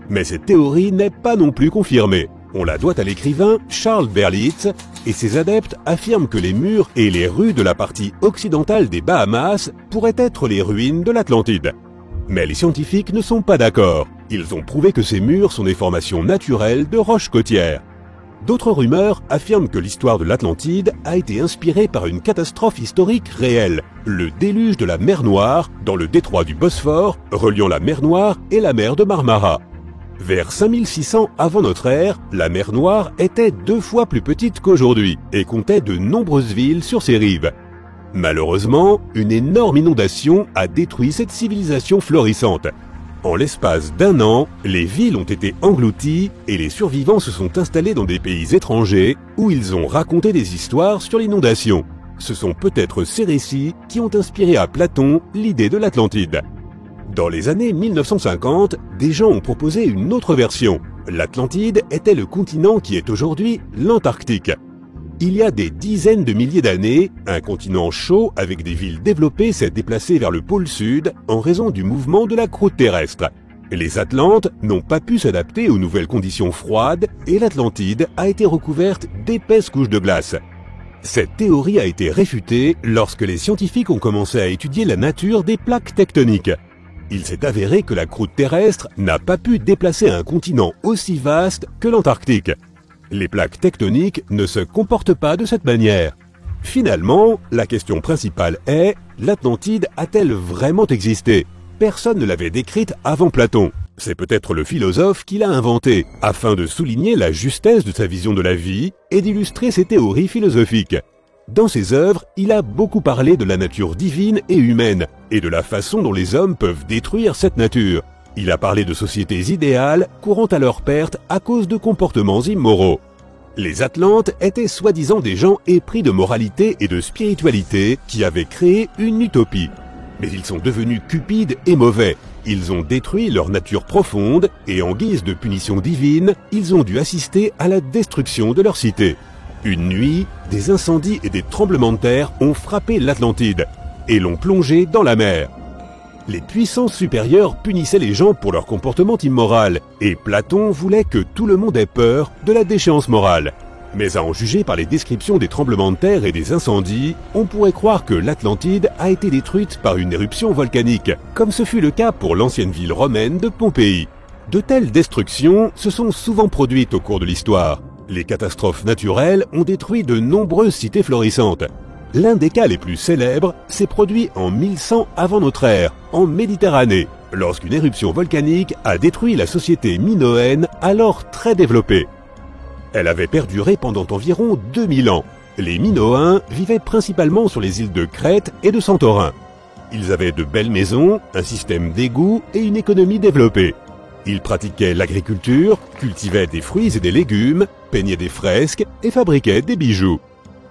Mais cette théorie n'est pas non plus confirmée. On la doit à l'écrivain Charles Berlitz, et ses adeptes affirment que les murs et les rues de la partie occidentale des Bahamas pourraient être les ruines de l'Atlantide. Mais les scientifiques ne sont pas d'accord. Ils ont prouvé que ces murs sont des formations naturelles de roches côtières. D'autres rumeurs affirment que l'histoire de l'Atlantide a été inspirée par une catastrophe historique réelle, le déluge de la mer Noire dans le détroit du Bosphore, reliant la mer Noire et la mer de Marmara. Vers 5600 avant notre ère, la mer Noire était 2 fois plus petite qu'aujourd'hui et comptait de nombreuses villes sur ses rives. Malheureusement, une énorme inondation a détruit cette civilisation florissante. En l'espace d'1 an, les villes ont été englouties et les survivants se sont installés dans des pays étrangers où ils ont raconté des histoires sur l'inondation. Ce sont peut-être ces récits qui ont inspiré à Platon l'idée de l'Atlantide. Dans les années 1950, des gens ont proposé une autre version. L'Atlantide était le continent qui est aujourd'hui l'Antarctique. Il y a des dizaines de milliers d'années, un continent chaud avec des villes développées s'est déplacé vers le pôle sud en raison du mouvement de la croûte terrestre. Les Atlantes n'ont pas pu s'adapter aux nouvelles conditions froides et l'Atlantide a été recouverte d'épaisses couches de glace. Cette théorie a été réfutée lorsque les scientifiques ont commencé à étudier la nature des plaques tectoniques. Il s'est avéré que la croûte terrestre n'a pas pu déplacer un continent aussi vaste que l'Antarctique. Les plaques tectoniques ne se comportent pas de cette manière. Finalement, la question principale est, l'Atlantide a-t-elle vraiment existé? Personne ne l'avait décrite avant Platon. C'est peut-être le philosophe qui l'a inventée, afin de souligner la justesse de sa vision de la vie et d'illustrer ses théories philosophiques. Dans ses œuvres, il a beaucoup parlé de la nature divine et humaine, et de la façon dont les hommes peuvent détruire cette nature. Il a parlé de sociétés idéales courant à leur perte à cause de comportements immoraux. Les Atlantes étaient soi-disant des gens épris de moralité et de spiritualité qui avaient créé une utopie. Mais ils sont devenus cupides et mauvais. Ils ont détruit leur nature profonde et en guise de punition divine, ils ont dû assister à la destruction de leur cité. Une nuit, des incendies et des tremblements de terre ont frappé l'Atlantide et l'ont plongé dans la mer. Les puissances supérieures punissaient les gens pour leur comportement immoral, et Platon voulait que tout le monde ait peur de la déchéance morale. Mais à en juger par les descriptions des tremblements de terre et des incendies, on pourrait croire que l'Atlantide a été détruite par une éruption volcanique, comme ce fut le cas pour l'ancienne ville romaine de Pompéi. De telles destructions se sont souvent produites au cours de l'histoire. Les catastrophes naturelles ont détruit de nombreuses cités florissantes. L'un des cas les plus célèbres s'est produit en 1100 avant notre ère, en Méditerranée, lorsqu'une éruption volcanique a détruit la société minoenne alors très développée. Elle avait perduré pendant environ 2000 ans. Les Minoens vivaient principalement sur les îles de Crète et de Santorin. Ils avaient de belles maisons, un système d'égouts et une économie développée. Ils pratiquaient l'agriculture, cultivaient des fruits et des légumes, peignaient des fresques et fabriquaient des bijoux.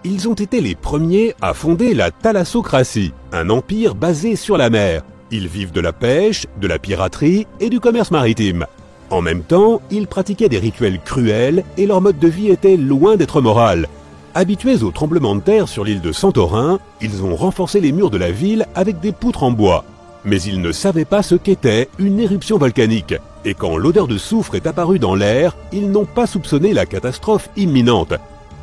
Ils ont été les premiers à fonder la thalassocratie, un empire basé sur la mer. Ils vivent de la pêche, de la piraterie et du commerce maritime. En même temps, ils pratiquaient des rituels cruels et leur mode de vie était loin d'être moral. Habitués aux tremblements de terre sur l'île de Santorin, ils ont renforcé les murs de la ville avec des poutres en bois. Mais ils ne savaient pas ce qu'était une éruption volcanique. Et quand l'odeur de soufre est apparue dans l'air, ils n'ont pas soupçonné la catastrophe imminente.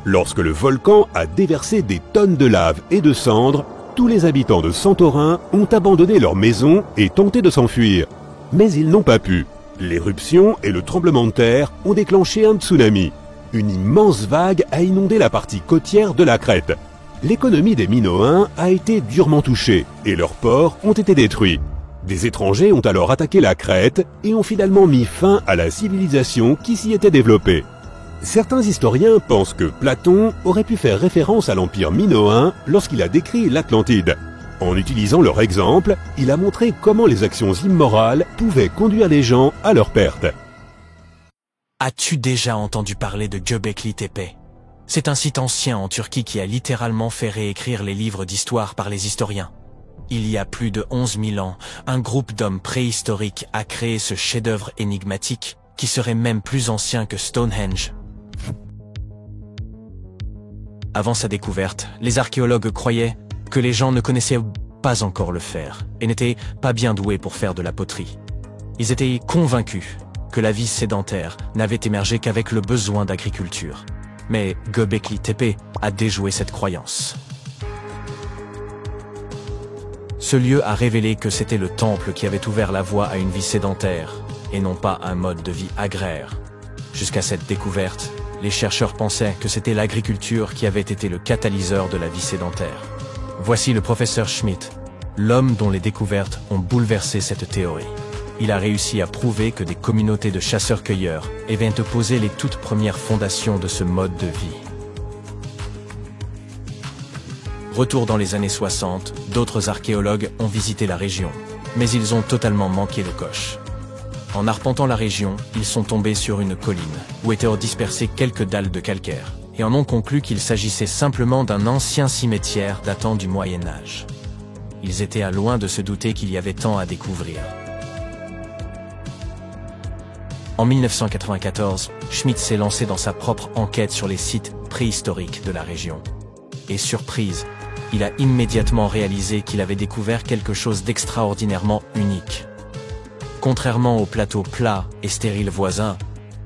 Lorsque le volcan a déversé des tonnes de lave et de cendres, tous les habitants de Santorin ont abandonné leurs maisons et tenté de s'enfuir. Mais ils n'ont pas pu. L'éruption et le tremblement de terre ont déclenché un tsunami. Une immense vague a inondé la partie côtière de la Crète. L'économie des Minoens a été durement touchée et leurs ports ont été détruits. Des étrangers ont alors attaqué la Crète et ont finalement mis fin à la civilisation qui s'y était développée. Certains historiens pensent que Platon aurait pu faire référence à l'Empire minoen lorsqu'il a décrit l'Atlantide. En utilisant leur exemple, il a montré comment les actions immorales pouvaient conduire les gens à leur perte. As-tu déjà entendu parler de Göbekli Tepe? C'est un site ancien en Turquie qui a littéralement fait réécrire les livres d'histoire par les historiens. Il y a plus de 11 000 ans, un groupe d'hommes préhistoriques a créé ce chef-d'œuvre énigmatique qui serait même plus ancien que Stonehenge. Avant sa découverte, les archéologues croyaient que les gens ne connaissaient pas encore le fer et n'étaient pas bien doués pour faire de la poterie. Ils étaient convaincus que la vie sédentaire n'avait émergé qu'avec le besoin d'agriculture. Mais Göbekli Tepe a déjoué cette croyance. Ce lieu a révélé que c'était le temple qui avait ouvert la voie à une vie sédentaire et non pas un mode de vie agraire. Jusqu'à cette découverte, les chercheurs pensaient que c'était l'agriculture qui avait été le catalyseur de la vie sédentaire. Voici le professeur Schmidt, l'homme dont les découvertes ont bouleversé cette théorie. Il a réussi à prouver que des communautés de chasseurs-cueilleurs avaient posé les toutes premières fondations de ce mode de vie. Retour dans les années 60, d'autres archéologues ont visité la région, mais ils ont totalement manqué le coche. En arpentant la région, ils sont tombés sur une colline, où étaient dispersées quelques dalles de calcaire, et en ont conclu qu'il s'agissait simplement d'un ancien cimetière datant du Moyen-Âge. Ils étaient à loin de se douter qu'il y avait tant à découvrir. En 1994, Schmidt s'est lancé dans sa propre enquête sur les sites préhistoriques de la région. Et surprise, il a immédiatement réalisé qu'il avait découvert quelque chose d'extraordinairement unique. Contrairement aux plateaux plats et stériles voisins,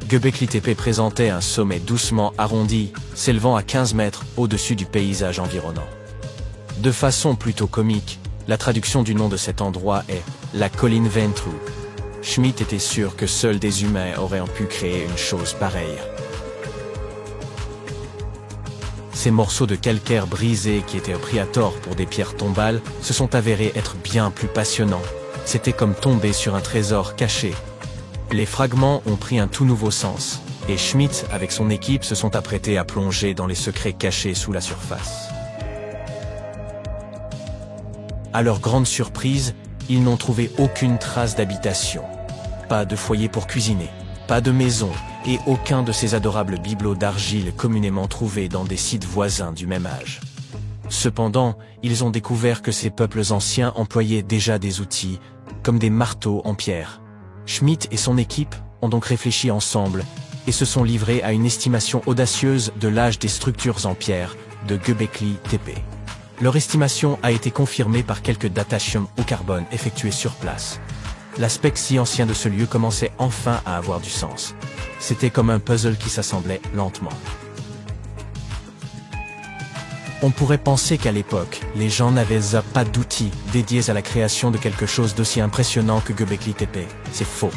Göbekli Tepe présentait un sommet doucement arrondi, s'élevant à 15 mètres au-dessus du paysage environnant. De façon plutôt comique, la traduction du nom de cet endroit est « la colline Ventru ». Schmidt était sûr que seuls des humains auraient pu créer une chose pareille. Ces morceaux de calcaire brisés qui étaient pris à tort pour des pierres tombales se sont avérés être bien plus passionnants. C'était comme tomber sur un trésor caché. Les fragments ont pris un tout nouveau sens, et Schmidt avec son équipe se sont apprêtés à plonger dans les secrets cachés sous la surface. À leur grande surprise, ils n'ont trouvé aucune trace d'habitation. Pas de foyer pour cuisiner, pas de maison, et aucun de ces adorables bibelots d'argile communément trouvés dans des sites voisins du même âge. Cependant, ils ont découvert que ces peuples anciens employaient déjà des outils, comme des marteaux en pierre. Schmidt et son équipe ont donc réfléchi ensemble et se sont livrés à une estimation audacieuse de l'âge des structures en pierre de Göbekli Tepe. Leur estimation a été confirmée par quelques datations au carbone effectuées sur place. L'aspect si ancien de ce lieu commençait enfin à avoir du sens. C'était comme un puzzle qui s'assemblait lentement. On pourrait penser qu'à l'époque, les gens n'avaient pas d'outils dédiés à la création de quelque chose d'aussi impressionnant que Göbekli Tepe. C'est faux.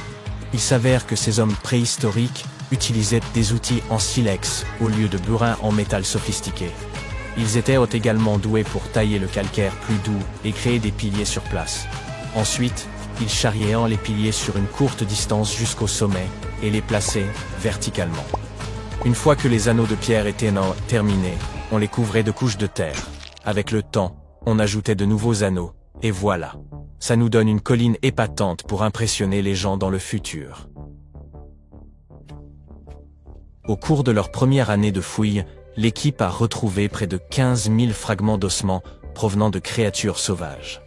Il s'avère que ces hommes préhistoriques utilisaient des outils en silex au lieu de burin en métal sophistiqué. Ils étaient également doués pour tailler le calcaire plus doux et créer des piliers sur place. Ensuite, ils charriaient les piliers sur une courte distance jusqu'au sommet et les plaçaient verticalement. Une fois que les anneaux de pierre étaient terminés, on les couvrait de couches de terre. Avec le temps, on ajoutait de nouveaux anneaux, et voilà. Ça nous donne une colline épatante pour impressionner les gens dans le futur. Au cours de leur première année de fouilles, l'équipe a retrouvé près de 15 000 fragments d'ossements provenant de créatures sauvages.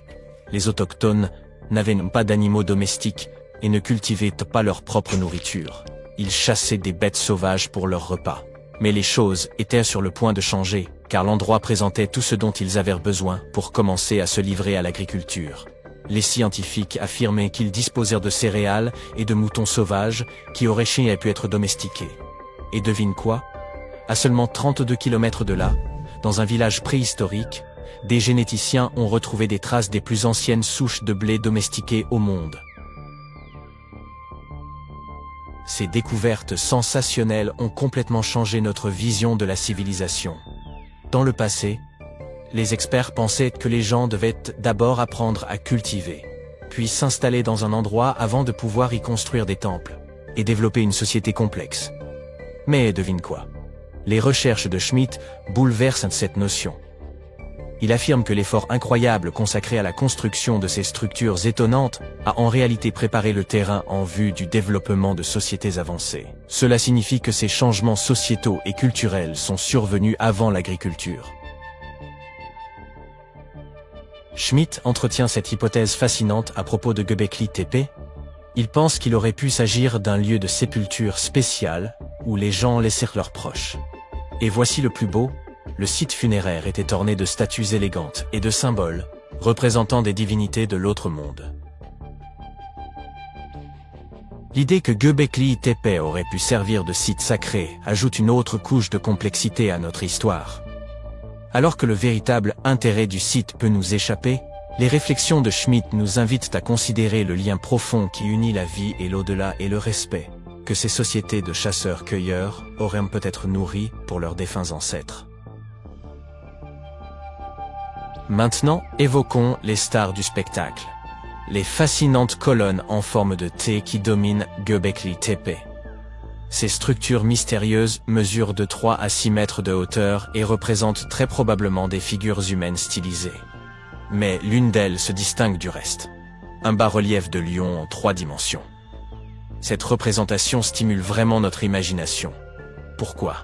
Les autochtones n'avaient pas d'animaux domestiques et ne cultivaient pas leur propre nourriture. Ils chassaient des bêtes sauvages pour leur repas. Mais les choses étaient sur le point de changer, car l'endroit présentait tout ce dont ils avaient besoin pour commencer à se livrer à l'agriculture. Les scientifiques affirmaient qu'ils disposèrent de céréales et de moutons sauvages qui auraient pu être domestiqués. Et devine quoi? À seulement 32 km de là, dans un village préhistorique, des généticiens ont retrouvé des traces des plus anciennes souches de blé domestiquées au monde. Ces découvertes sensationnelles ont complètement changé notre vision de la civilisation. Dans le passé, les experts pensaient que les gens devaient d'abord apprendre à cultiver, puis s'installer dans un endroit avant de pouvoir y construire des temples, et développer une société complexe. Mais devine quoi? Les recherches de Schmidt bouleversent cette notion. Il affirme que l'effort incroyable consacré à la construction de ces structures étonnantes a en réalité préparé le terrain en vue du développement de sociétés avancées. Cela signifie que ces changements sociétaux et culturels sont survenus avant l'agriculture. Schmidt entretient cette hypothèse fascinante à propos de Göbekli Tepe. Il pense qu'il aurait pu s'agir d'un lieu de sépulture spécial où les gens laissèrent leurs proches. Et voici le plus beau. Le site funéraire était orné de statues élégantes et de symboles représentant des divinités de l'autre monde. L'idée que Göbekli Tepe aurait pu servir de site sacré ajoute une autre couche de complexité à notre histoire. Alors que le véritable intérêt du site peut nous échapper, les réflexions de Schmidt nous invitent à considérer le lien profond qui unit la vie et l'au-delà et le respect que ces sociétés de chasseurs-cueilleurs auraient peut-être nourri pour leurs défunts ancêtres. Maintenant, évoquons les stars du spectacle. Les fascinantes colonnes en forme de T qui dominent Göbekli Tepe. Ces structures mystérieuses mesurent de 3 à 6 mètres de hauteur et représentent très probablement des figures humaines stylisées. Mais l'une d'elles se distingue du reste. Un bas-relief de lion en 3 dimensions. Cette représentation stimule vraiment notre imagination. Pourquoi ?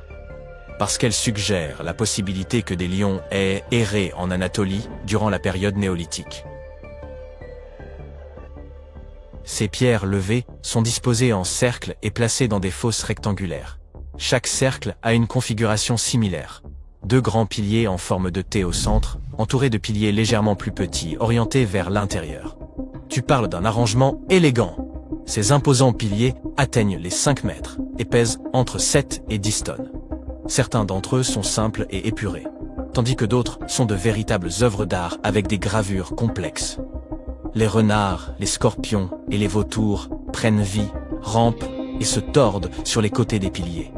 Parce qu'elle suggère la possibilité que des lions aient erré en Anatolie durant la période néolithique. Ces pierres levées sont disposées en cercle et placées dans des fosses rectangulaires. Chaque cercle a une configuration similaire. 2 grands piliers en forme de T au centre, entourés de piliers légèrement plus petits, orientés vers l'intérieur. Tu parles d'un arrangement élégant. Ces imposants piliers atteignent les 5 mètres et pèsent entre 7 et 10 tonnes. Certains d'entre eux sont simples et épurés, tandis que d'autres sont de véritables œuvres d'art avec des gravures complexes. Les renards, les scorpions et les vautours prennent vie, rampent et se tordent sur les côtés des piliers.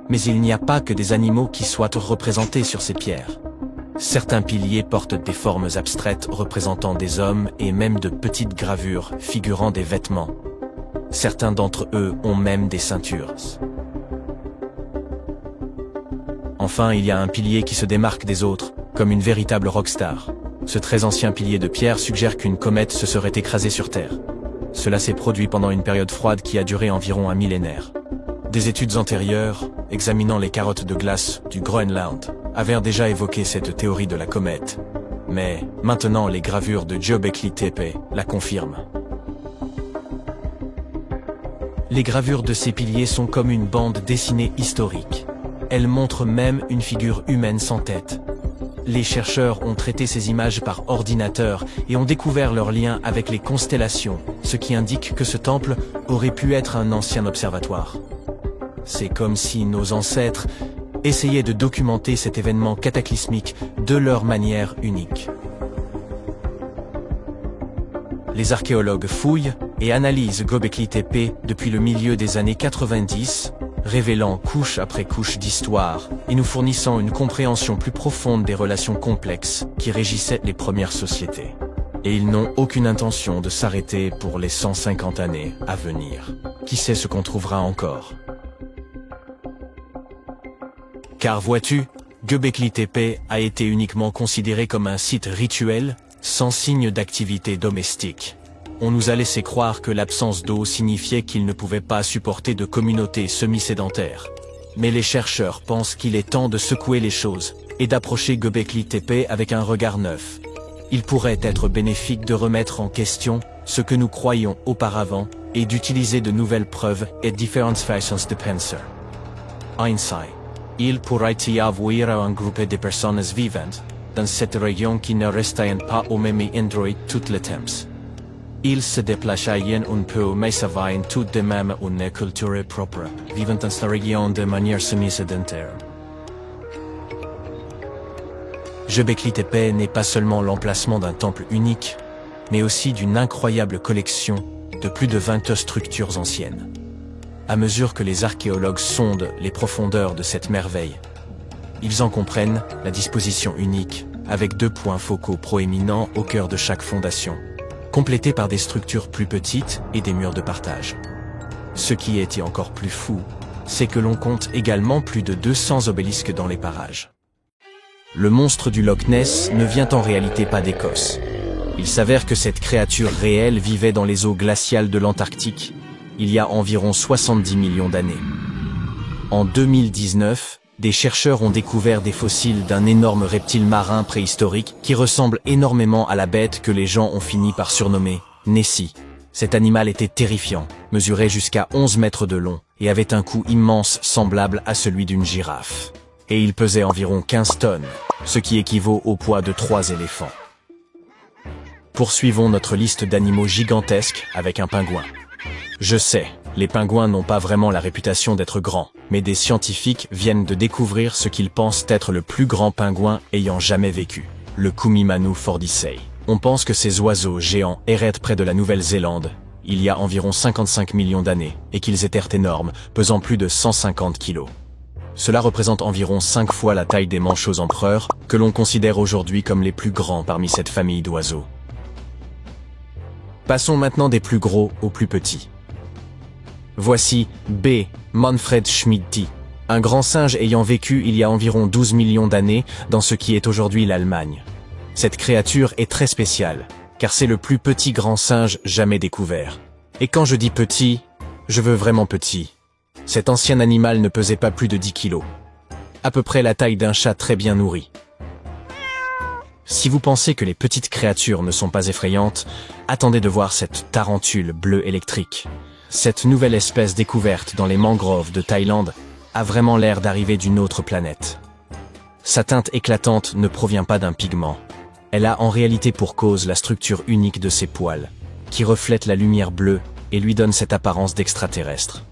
Mais il n'y a pas que des animaux qui soient représentés sur ces pierres. Certains piliers portent des formes abstraites représentant des hommes et même de petites gravures figurant des vêtements. Certains d'entre eux ont même des ceintures. Enfin, il y a un pilier qui se démarque des autres, comme une véritable rockstar. Ce très ancien pilier de pierre suggère qu'une comète se serait écrasée sur Terre. Cela s'est produit pendant une période froide qui a duré environ un millénaire. Des études antérieures, examinant les carottes de glace du Groenland, avaient déjà évoqué cette théorie de la comète. Mais maintenant, les gravures de Göbekli Tepe la confirment. Les gravures de ces piliers sont comme une bande dessinée historique. Elles montrent même une figure humaine sans tête. Les chercheurs ont traité ces images par ordinateur et ont découvert leur lien avec les constellations, ce qui indique que ce temple aurait pu être un ancien observatoire. C'est comme si nos ancêtres essayaient de documenter cet événement cataclysmique de leur manière unique. Les archéologues fouillent et analysent Göbekli Tepe depuis le milieu des années 90, révélant couche après couche d'histoire et nous fournissant une compréhension plus profonde des relations complexes qui régissaient les premières sociétés. Et ils n'ont aucune intention de s'arrêter pour les 150 années à venir. Qui sait ce qu'on trouvera encore? Car vois-tu, Göbekli Tepe a été uniquement considéré comme un site rituel, sans signe d'activité domestique. On nous a laissé croire que l'absence d'eau signifiait qu'il ne pouvait pas supporter de communautés semi-sédentaires. Mais les chercheurs pensent qu'il est temps de secouer les choses et d'approcher Göbekli Tepe avec un regard neuf. Il pourrait être bénéfique de remettre en question ce que nous croyions auparavant et d'utiliser de nouvelles preuves et différentes façons de penser. Ainsi, il pourrait y avoir un groupe de personnes vivantes dans cette région qui ne restaient pas au même endroit tout le temps. Ils se déplaçaient un peu mais avaient tout de même une culture propre, vivant dans la région de manière semi-sédentaire. Göbekli Tepe n'est pas seulement l'emplacement d'un temple unique, mais aussi d'une incroyable collection de plus de 20 structures anciennes. À mesure que les archéologues sondent les profondeurs de cette merveille, ils en comprennent la disposition unique, avec 2 points focaux proéminents au cœur de chaque fondation, complétés par des structures plus petites et des murs de partage. Ce qui était encore plus fou, c'est que l'on compte également plus de 200 obélisques dans les parages. Le monstre du Loch Ness ne vient en réalité pas d'Écosse. Il s'avère que cette créature réelle vivait dans les eaux glaciales de l'Antarctique, il y a environ 70 millions d'années. En 2019, des chercheurs ont découvert des fossiles d'un énorme reptile marin préhistorique qui ressemble énormément à la bête que les gens ont fini par surnommer Nessie. Cet animal était terrifiant, mesurait jusqu'à 11 mètres de long et avait un cou immense semblable à celui d'une girafe. Et il pesait environ 15 tonnes, ce qui équivaut au poids de 3 éléphants. Poursuivons notre liste d'animaux gigantesques avec un pingouin. Je sais, les pingouins n'ont pas vraiment la réputation d'être grands, mais des scientifiques viennent de découvrir ce qu'ils pensent être le plus grand pingouin ayant jamais vécu, le Kumimanu fordisei. On pense que ces oiseaux géants erraient près de la Nouvelle-Zélande, il y a environ 55 millions d'années, et qu'ils étaient énormes, pesant plus de 150 kilos. Cela représente environ 5 fois la taille des manchots empereurs, que l'on considère aujourd'hui comme les plus grands parmi cette famille d'oiseaux. Passons maintenant des plus gros aux plus petits. Voici B. Manfred Schmidti, un grand singe ayant vécu il y a environ 12 millions d'années dans ce qui est aujourd'hui l'Allemagne. Cette créature est très spéciale, car c'est le plus petit grand singe jamais découvert. Et quand je dis petit, je veux vraiment petit. Cet ancien animal ne pesait pas plus de 10 kilos. À peu près la taille d'un chat très bien nourri. Si vous pensez que les petites créatures ne sont pas effrayantes, attendez de voir cette tarentule bleue électrique. Cette nouvelle espèce découverte dans les mangroves de Thaïlande a vraiment l'air d'arriver d'une autre planète. Sa teinte éclatante ne provient pas d'un pigment. Elle a en réalité pour cause la structure unique de ses poils, qui reflète la lumière bleue et lui donne cette apparence d'extraterrestre.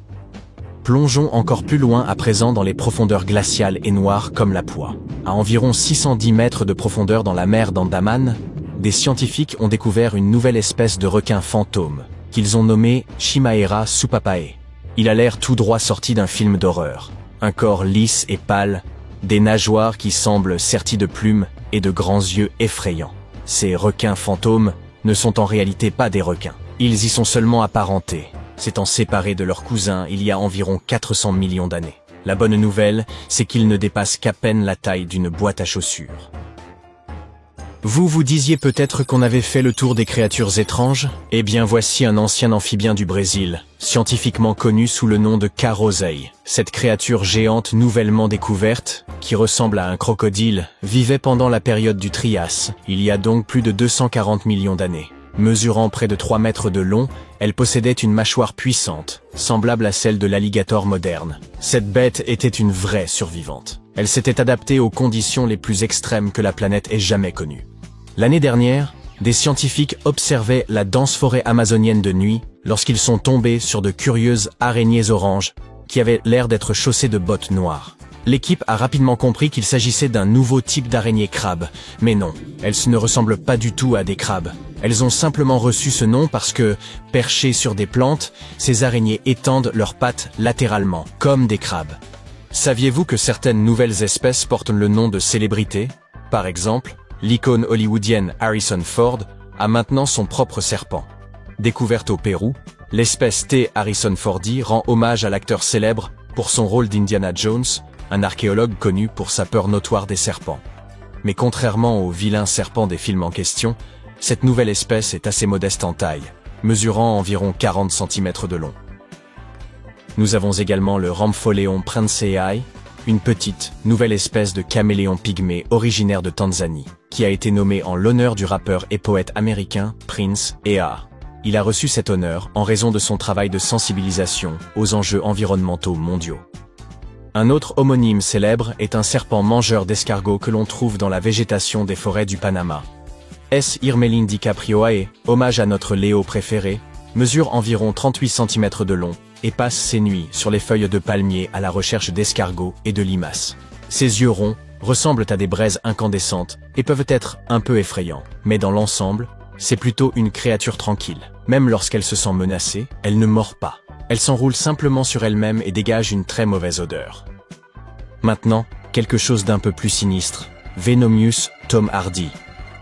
Plongeons encore plus loin à présent dans les profondeurs glaciales et noires comme la Poix. À environ 610 mètres de profondeur dans la mer d'Andaman, des scientifiques ont découvert une nouvelle espèce de requin fantôme, qu'ils ont nommé Chimaera supapae. Il a l'air tout droit sorti d'un film d'horreur. Un corps lisse et pâle, des nageoires qui semblent serties de plumes et de grands yeux effrayants. Ces requins fantômes ne sont en réalité pas des requins. Ils y sont seulement apparentés, s'étant séparés de leurs cousins il y a environ 400 millions d'années. La bonne nouvelle, c'est qu'ils ne dépassent qu'à peine la taille d'une boîte à chaussures. Vous vous disiez peut-être qu'on avait fait le tour des créatures étranges? Eh bien voici un ancien amphibien du Brésil, scientifiquement connu sous le nom de Carosei. Cette créature géante nouvellement découverte, qui ressemble à un crocodile, vivait pendant la période du Trias, il y a donc plus de 240 millions d'années. Mesurant près de 3 mètres de long, elle possédait une mâchoire puissante, semblable à celle de l'alligator moderne. Cette bête était une vraie survivante. Elle s'était adaptée aux conditions les plus extrêmes que la planète ait jamais connues. L'année dernière, des scientifiques observaient la dense forêt amazonienne de nuit lorsqu'ils sont tombés sur de curieuses araignées oranges qui avaient l'air d'être chaussées de bottes noires. L'équipe a rapidement compris qu'il s'agissait d'un nouveau type d'araignée crabe. Mais non, elles ne ressemblent pas du tout à des crabes. Elles ont simplement reçu ce nom parce que, perchées sur des plantes, ces araignées étendent leurs pattes latéralement, comme des crabes. Saviez-vous que certaines nouvelles espèces portent le nom de célébrités? Par exemple, l'icône hollywoodienne Harrison Ford a maintenant son propre serpent. Découverte au Pérou, l'espèce T. harrisonfordi rend hommage à l'acteur célèbre pour son rôle d'Indiana Jones, un archéologue connu pour sa peur notoire des serpents. Mais contrairement aux vilains serpents des films en question, cette nouvelle espèce est assez modeste en taille, mesurant environ 40 cm de long. Nous avons également le Rhampholeon princeai, une petite, nouvelle espèce de caméléon pygmée originaire de Tanzanie, qui a été nommé en l'honneur du rappeur et poète américain Prince A. Il a reçu cet honneur en raison de son travail de sensibilisation aux enjeux environnementaux mondiaux. Un autre homonyme célèbre est un serpent mangeur d'escargots que l'on trouve dans la végétation des forêts du Panama. S. irmelindiccaprioae, hommage à notre Léo préféré, mesure environ 38 cm de long et passe ses nuits sur les feuilles de palmier à la recherche d'escargots et de limaces. Ses yeux ronds ressemblent à des braises incandescentes et peuvent être un peu effrayants, mais dans l'ensemble, c'est plutôt une créature tranquille. Même lorsqu'elle se sent menacée, elle ne mord pas. Elle s'enroule simplement sur elle-même et dégage une très mauvaise odeur. Maintenant, quelque chose d'un peu plus sinistre. Venomius Tom Hardy.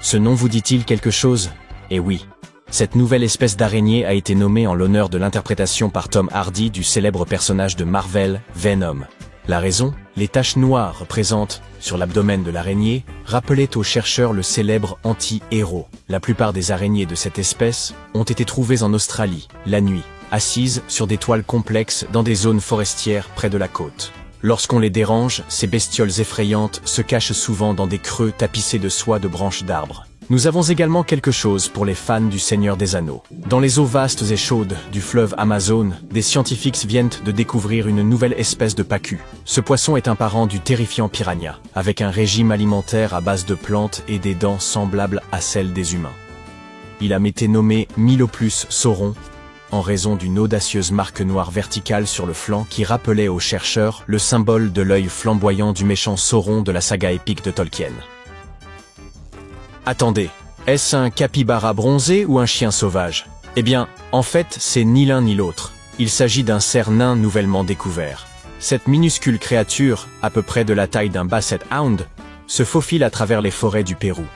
Ce nom vous dit-il quelque chose? Eh oui. Cette nouvelle espèce d'araignée a été nommée en l'honneur de l'interprétation par Tom Hardy du célèbre personnage de Marvel, Venom. La raison? Les taches noires présentes sur l'abdomen de l'araignée rappelaient aux chercheurs le célèbre anti-héros. La plupart des araignées de cette espèce ont été trouvées en Australie, la nuit, assises sur des toiles complexes dans des zones forestières près de la côte. Lorsqu'on les dérange, ces bestioles effrayantes se cachent souvent dans des creux tapissés de soie de branches d'arbres. Nous avons également quelque chose pour les fans du Seigneur des Anneaux. Dans les eaux vastes et chaudes du fleuve Amazon, des scientifiques viennent de découvrir une nouvelle espèce de pacu. Ce poisson est un parent du terrifiant piranha, avec un régime alimentaire à base de plantes et des dents semblables à celles des humains. Il a été nommé Myloplus sauron, en raison d'une audacieuse marque noire verticale sur le flanc qui rappelait aux chercheurs le symbole de l'œil flamboyant du méchant Sauron de la saga épique de Tolkien. Attendez, est-ce un capybara bronzé ou un chien sauvage? Eh bien, en fait, c'est ni l'un ni l'autre. Il s'agit d'un cerf nain nouvellement découvert. Cette minuscule créature, à peu près de la taille d'un basset hound, se faufile à travers les forêts du Pérou.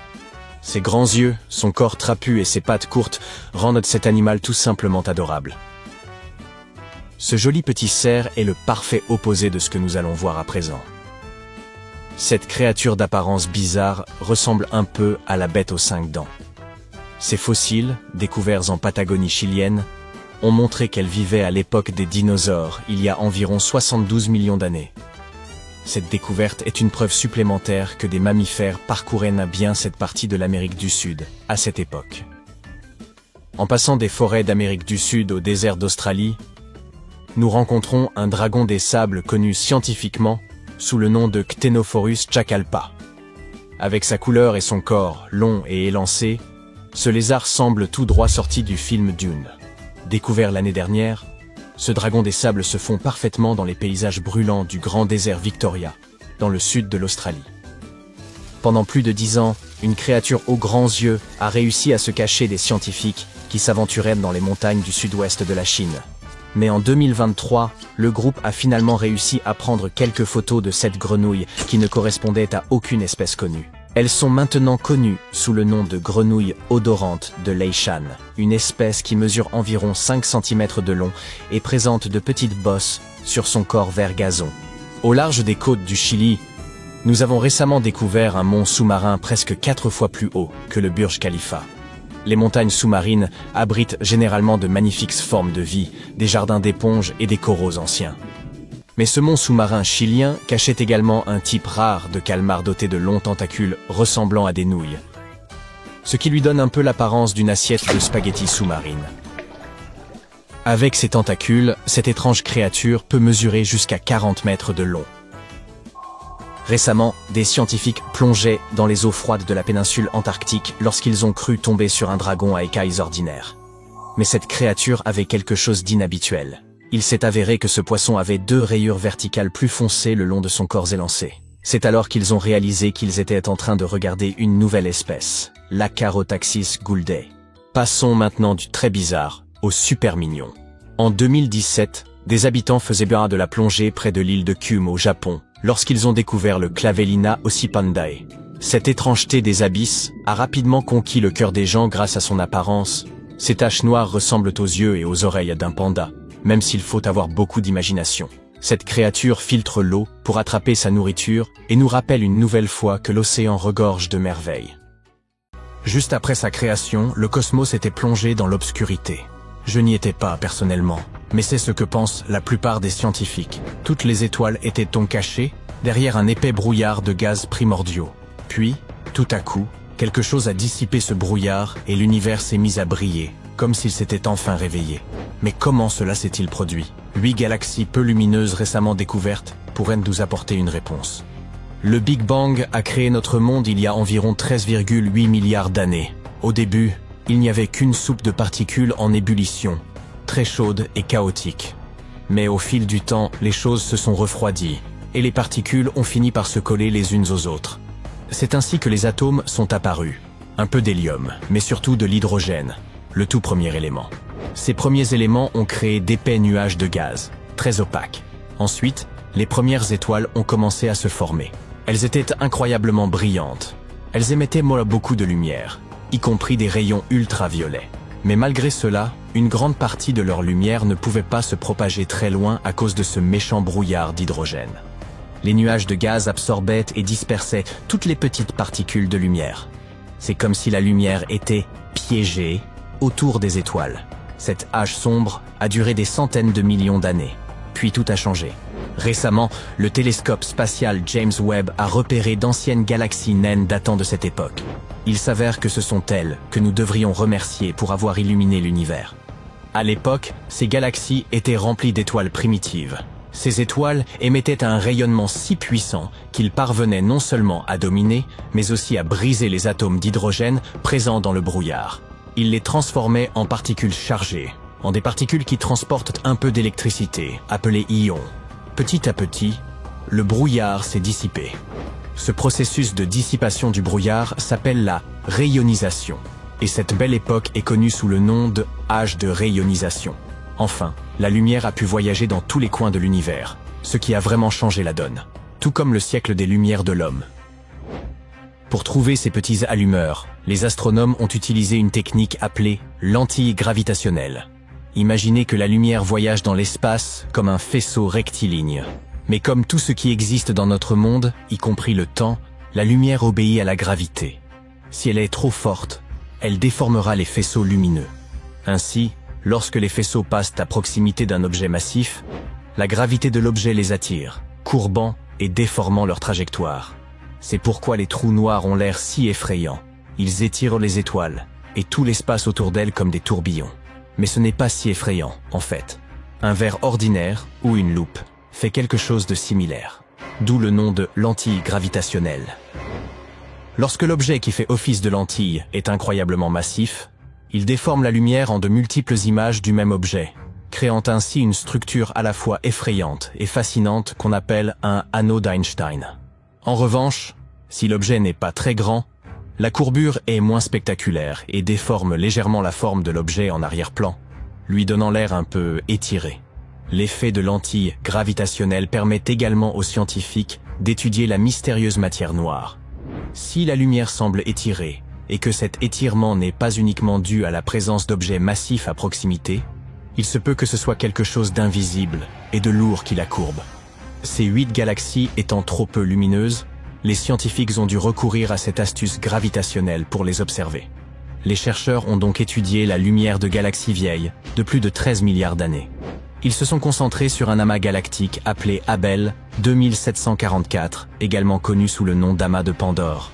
Ses grands yeux, son corps trapu et ses pattes courtes rendent cet animal tout simplement adorable. Ce joli petit cerf est le parfait opposé de ce que nous allons voir à présent. Cette créature d'apparence bizarre ressemble un peu à la bête aux 5 dents. Ces fossiles, découverts en Patagonie chilienne, ont montré qu'elle vivait à l'époque des dinosaures, il y a environ 72 millions d'années. Cette découverte est une preuve supplémentaire que des mammifères parcouraient bien cette partie de l'Amérique du Sud, à cette époque. En passant des forêts d'Amérique du Sud au désert d'Australie, nous rencontrons un dragon des sables connu scientifiquement sous le nom de Ctenophorus chacalpa. Avec sa couleur et son corps long et élancé, ce lézard semble tout droit sorti du film Dune. Découvert l'année dernière, ce dragon des sables se fond parfaitement dans les paysages brûlants du grand désert Victoria, dans le sud de l'Australie. Pendant plus de 10 ans, une créature aux grands yeux a réussi à se cacher des scientifiques qui s'aventuraient dans les montagnes du sud-ouest de la Chine. Mais en 2023, le groupe a finalement réussi à prendre quelques photos de cette grenouille qui ne correspondait à aucune espèce connue. Elles sont maintenant connues sous le nom de grenouille odorante de Leishan, une espèce qui mesure environ 5 cm de long et présente de petites bosses sur son corps vert gazon. Au large des côtes du Chili, nous avons récemment découvert un mont sous-marin presque 4 fois plus haut que le Burj Khalifa. Les montagnes sous-marines abritent généralement de magnifiques formes de vie, des jardins d'éponges et des coraux anciens. Mais ce mont sous-marin chilien cachait également un type rare de calmar doté de longs tentacules ressemblant à des nouilles, ce qui lui donne un peu l'apparence d'une assiette de spaghettis sous-marine. Avec ses tentacules, cette étrange créature peut mesurer jusqu'à 40 mètres de long. Récemment, des scientifiques plongeaient dans les eaux froides de la péninsule antarctique lorsqu'ils ont cru tomber sur un dragon à écailles ordinaires. Mais cette créature avait quelque chose d'inhabituel. Il s'est avéré que ce poisson avait 2 rayures verticales plus foncées le long de son corps élancé. C'est alors qu'ils ont réalisé qu'ils étaient en train de regarder une nouvelle espèce, l'Acharotaxis gouldae. Passons maintenant du très bizarre au super mignon. En 2017, des habitants faisaient bien de la plongée près de l'île de Kyūm au Japon, lorsqu'ils ont découvert le Clavellina ossipandae. Cette étrangeté des abysses a rapidement conquis le cœur des gens grâce à son apparence. Ces taches noires ressemblent aux yeux et aux oreilles d'un panda, même s'il faut avoir beaucoup d'imagination. Cette créature filtre l'eau pour attraper sa nourriture et nous rappelle une nouvelle fois que l'océan regorge de merveilles. Juste après sa création, le cosmos était plongé dans l'obscurité. Je n'y étais pas personnellement, mais c'est ce que pensent la plupart des scientifiques. Toutes les étoiles étaient donc cachées derrière un épais brouillard de gaz primordiaux. Puis, tout à coup, quelque chose a dissipé ce brouillard et l'univers s'est mis à briller, comme s'il s'était enfin réveillé. Mais comment cela s'est-il produit? 8 galaxies peu lumineuses récemment découvertes pourraient nous apporter une réponse. Le Big Bang a créé notre monde il y a environ 13,8 milliards d'années. Au début, il n'y avait qu'une soupe de particules en ébullition, très chaude et chaotique. Mais au fil du temps, les choses se sont refroidies, et les particules ont fini par se coller les unes aux autres. C'est ainsi que les atomes sont apparus. Un peu d'hélium, mais surtout de l'hydrogène, le tout premier élément. Ces premiers éléments ont créé d'épais nuages de gaz, très opaques. Ensuite, les premières étoiles ont commencé à se former. Elles étaient incroyablement brillantes. Elles émettaient beaucoup de lumière, y compris des rayons ultraviolets. Mais malgré cela, une grande partie de leur lumière ne pouvait pas se propager très loin à cause de ce méchant brouillard d'hydrogène. Les nuages de gaz absorbaient et dispersaient toutes les petites particules de lumière. C'est comme si la lumière était piégée autour des étoiles. Cette âge sombre a duré des centaines de millions d'années. Puis tout a changé. Récemment, le télescope spatial James Webb a repéré d'anciennes galaxies naines datant de cette époque. Il s'avère que ce sont elles que nous devrions remercier pour avoir illuminé l'univers. À l'époque, ces galaxies étaient remplies d'étoiles primitives. Ces étoiles émettaient un rayonnement si puissant qu'ils parvenaient non seulement à dominer, mais aussi à briser les atomes d'hydrogène présents dans le brouillard. Ils les transformaient en particules chargées, en des particules qui transportent un peu d'électricité, appelées ions. Petit à petit, le brouillard s'est dissipé. Ce processus de dissipation du brouillard s'appelle la rayonisation, et cette belle époque est connue sous le nom de âge de rayonisation. Enfin, la lumière a pu voyager dans tous les coins de l'univers, ce qui a vraiment changé la donne, tout comme le siècle des lumières de l'homme. Pour trouver ces petits allumeurs, les astronomes ont utilisé une technique appelée lentille gravitationnelle. Imaginez que la lumière voyage dans l'espace comme un faisceau rectiligne. Mais comme tout ce qui existe dans notre monde, y compris le temps, la lumière obéit à la gravité. Si elle est trop forte, elle déformera les faisceaux lumineux. Ainsi, lorsque les faisceaux passent à proximité d'un objet massif, la gravité de l'objet les attire, courbant et déformant leur trajectoire. C'est pourquoi les trous noirs ont l'air si effrayants. Ils étirent les étoiles et tout l'espace autour d'elles comme des tourbillons. Mais ce n'est pas si effrayant, en fait. Un verre ordinaire, ou une loupe, fait quelque chose de similaire. D'où le nom de lentille gravitationnelle. Lorsque l'objet qui fait office de lentille est incroyablement massif, il déforme la lumière en de multiples images du même objet, créant ainsi une structure à la fois effrayante et fascinante qu'on appelle un anneau d'Einstein. En revanche, si l'objet n'est pas très grand, la courbure est moins spectaculaire et déforme légèrement la forme de l'objet en arrière-plan, lui donnant l'air un peu étiré. L'effet de lentille gravitationnelle permet également aux scientifiques d'étudier la mystérieuse matière noire. Si la lumière semble étirée, et que cet étirement n'est pas uniquement dû à la présence d'objets massifs à proximité, il se peut que ce soit quelque chose d'invisible et de lourd qui la courbe. Ces 8 galaxies étant trop peu lumineuses, les scientifiques ont dû recourir à cette astuce gravitationnelle pour les observer. Les chercheurs ont donc étudié la lumière de galaxies vieilles de plus de 13 milliards d'années. Ils se sont concentrés sur un amas galactique appelé Abell 2744, également connu sous le nom d'amas de Pandore.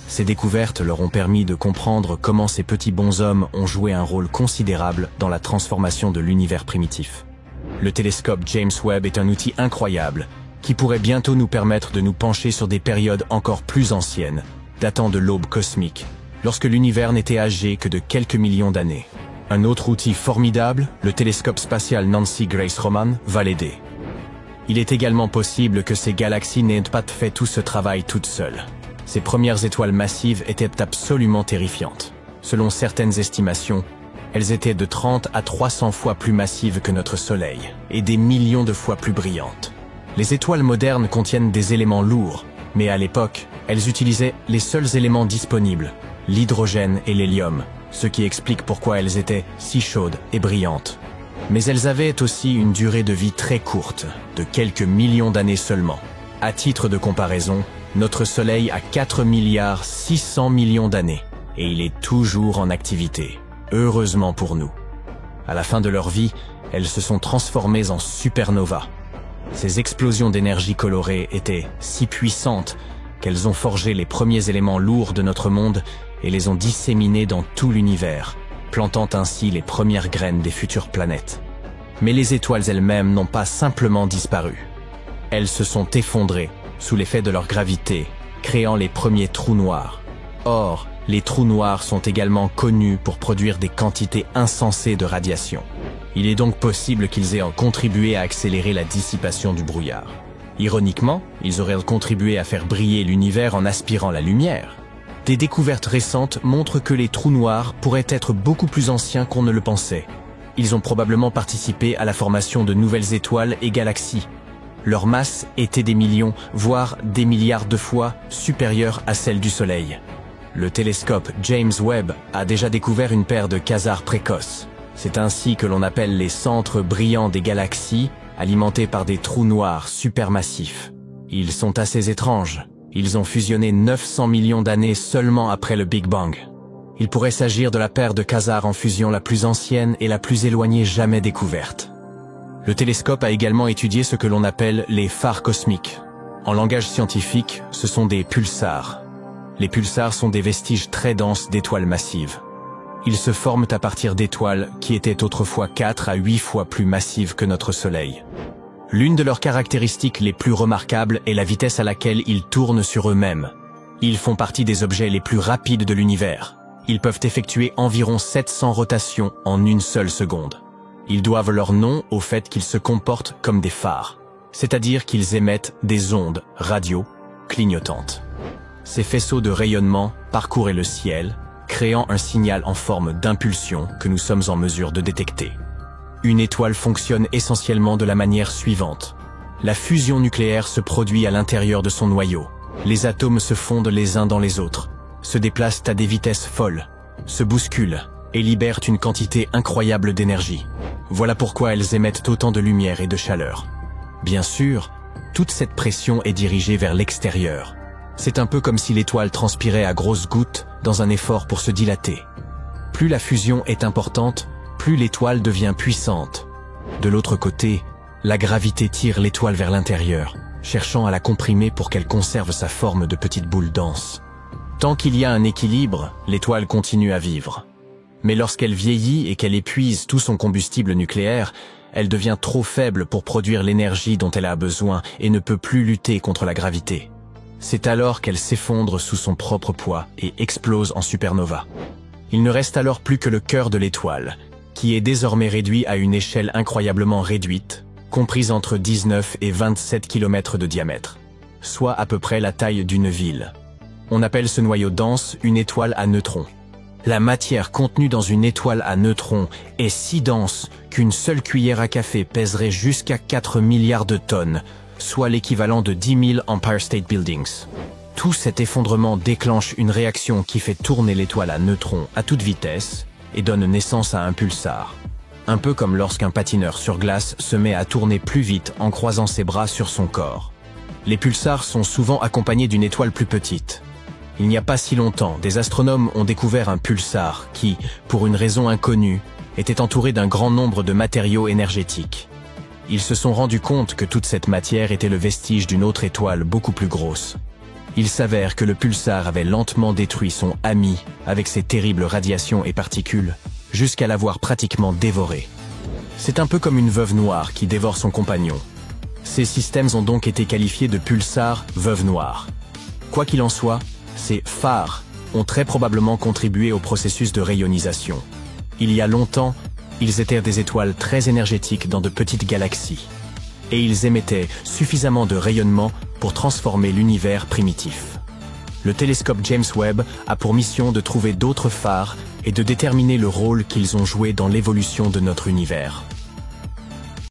Ces découvertes leur ont permis de comprendre comment ces petits bonshommes ont joué un rôle considérable dans la transformation de l'univers primitif. Le télescope James Webb est un outil incroyable qui pourrait bientôt nous permettre de nous pencher sur des périodes encore plus anciennes, datant de l'aube cosmique, lorsque l'univers n'était âgé que de quelques millions d'années. Un autre outil formidable, le télescope spatial Nancy Grace Roman, va l'aider. Il est également possible que ces galaxies n'aient pas fait tout ce travail toutes seules. Ces premières étoiles massives étaient absolument terrifiantes. Selon certaines estimations, elles étaient de 30 à 300 fois plus massives que notre Soleil, et des millions de fois plus brillantes. Les étoiles modernes contiennent des éléments lourds, mais à l'époque, elles utilisaient les seuls éléments disponibles, l'hydrogène et l'hélium, ce qui explique pourquoi elles étaient si chaudes et brillantes. Mais elles avaient aussi une durée de vie très courte, de quelques millions d'années seulement. À titre de comparaison, notre Soleil a 4 milliards 600 millions d'années, et il est toujours en activité. Heureusement pour nous. À la fin de leur vie, elles se sont transformées en supernovas. Ces explosions d'énergie colorée étaient si puissantes qu'elles ont forgé les premiers éléments lourds de notre monde et les ont disséminés dans tout l'univers, plantant ainsi les premières graines des futures planètes. Mais les étoiles elles-mêmes n'ont pas simplement disparu. Elles se sont effondrées sous l'effet de leur gravité, créant les premiers trous noirs. Or, les trous noirs sont également connus pour produire des quantités insensées de radiation. Il est donc possible qu'ils aient contribué à accélérer la dissipation du brouillard. Ironiquement, ils auraient contribué à faire briller l'univers en aspirant la lumière. Des découvertes récentes montrent que les trous noirs pourraient être beaucoup plus anciens qu'on ne le pensait. Ils ont probablement participé à la formation de nouvelles étoiles et galaxies. Leur masse était des millions, voire des milliards de fois supérieure à celle du Soleil. Le télescope James Webb a déjà découvert une paire de quasars précoces. C'est ainsi que l'on appelle les centres brillants des galaxies, alimentés par des trous noirs supermassifs. Ils sont assez étranges. Ils ont fusionné 900 millions d'années seulement après le Big Bang. Il pourrait s'agir de la paire de quasars en fusion la plus ancienne et la plus éloignée jamais découverte. Le télescope a également étudié ce que l'on appelle les phares cosmiques. En langage scientifique, ce sont des pulsars. Les pulsars sont des vestiges très denses d'étoiles massives. Ils se forment à partir d'étoiles qui étaient autrefois 4 à 8 fois plus massives que notre Soleil. L'une de leurs caractéristiques les plus remarquables est la vitesse à laquelle ils tournent sur eux-mêmes. Ils font partie des objets les plus rapides de l'univers. Ils peuvent effectuer environ 700 rotations en une seule seconde. Ils doivent leur nom au fait qu'ils se comportent comme des phares, c'est-à-dire qu'ils émettent des ondes radio clignotantes. Ces faisceaux de rayonnement parcouraient le ciel, créant un signal en forme d'impulsion que nous sommes en mesure de détecter. Une étoile fonctionne essentiellement de la manière suivante. La fusion nucléaire se produit à l'intérieur de son noyau. Les atomes se fondent les uns dans les autres, se déplacent à des vitesses folles, se bousculent et libèrent une quantité incroyable d'énergie. Voilà pourquoi elles émettent autant de lumière et de chaleur. Bien sûr, toute cette pression est dirigée vers l'extérieur. C'est un peu comme si l'étoile transpirait à grosses gouttes dans un effort pour se dilater. Plus la fusion est importante, plus l'étoile devient puissante. De l'autre côté, la gravité tire l'étoile vers l'intérieur, cherchant à la comprimer pour qu'elle conserve sa forme de petite boule dense. Tant qu'il y a un équilibre, l'étoile continue à vivre. Mais lorsqu'elle vieillit et qu'elle épuise tout son combustible nucléaire, elle devient trop faible pour produire l'énergie dont elle a besoin et ne peut plus lutter contre la gravité. C'est alors qu'elle s'effondre sous son propre poids et explose en supernova. Il ne reste alors plus que le cœur de l'étoile, qui est désormais réduit à une échelle incroyablement réduite, comprise entre 19 et 27 km de diamètre, soit à peu près la taille d'une ville. On appelle ce noyau dense une étoile à neutrons. La matière contenue dans une étoile à neutrons est si dense qu'une seule cuillère à café pèserait jusqu'à 4 milliards de tonnes, soit l'équivalent de 10 000 Empire State Buildings. Tout cet effondrement déclenche une réaction qui fait tourner l'étoile à neutrons à toute vitesse et donne naissance à un pulsar. Un peu comme lorsqu'un patineur sur glace se met à tourner plus vite en croisant ses bras sur son corps. Les pulsars sont souvent accompagnés d'une étoile plus petite. Il n'y a pas si longtemps, des astronomes ont découvert un pulsar qui, pour une raison inconnue, était entouré d'un grand nombre de matériaux énergétiques. Ils se sont rendus compte que toute cette matière était le vestige d'une autre étoile beaucoup plus grosse. Il s'avère que le pulsar avait lentement détruit son ami avec ses terribles radiations et particules, jusqu'à l'avoir pratiquement dévoré. C'est un peu comme une veuve noire qui dévore son compagnon. Ces systèmes ont donc été qualifiés de pulsars veuve noire. Quoi qu'il en soit, ces phares ont très probablement contribué au processus de rayonisation. Il y a longtemps, ils étaient des étoiles très énergétiques dans de petites galaxies. Et ils émettaient suffisamment de rayonnement pour transformer l'univers primitif. Le télescope James Webb a pour mission de trouver d'autres phares et de déterminer le rôle qu'ils ont joué dans l'évolution de notre univers.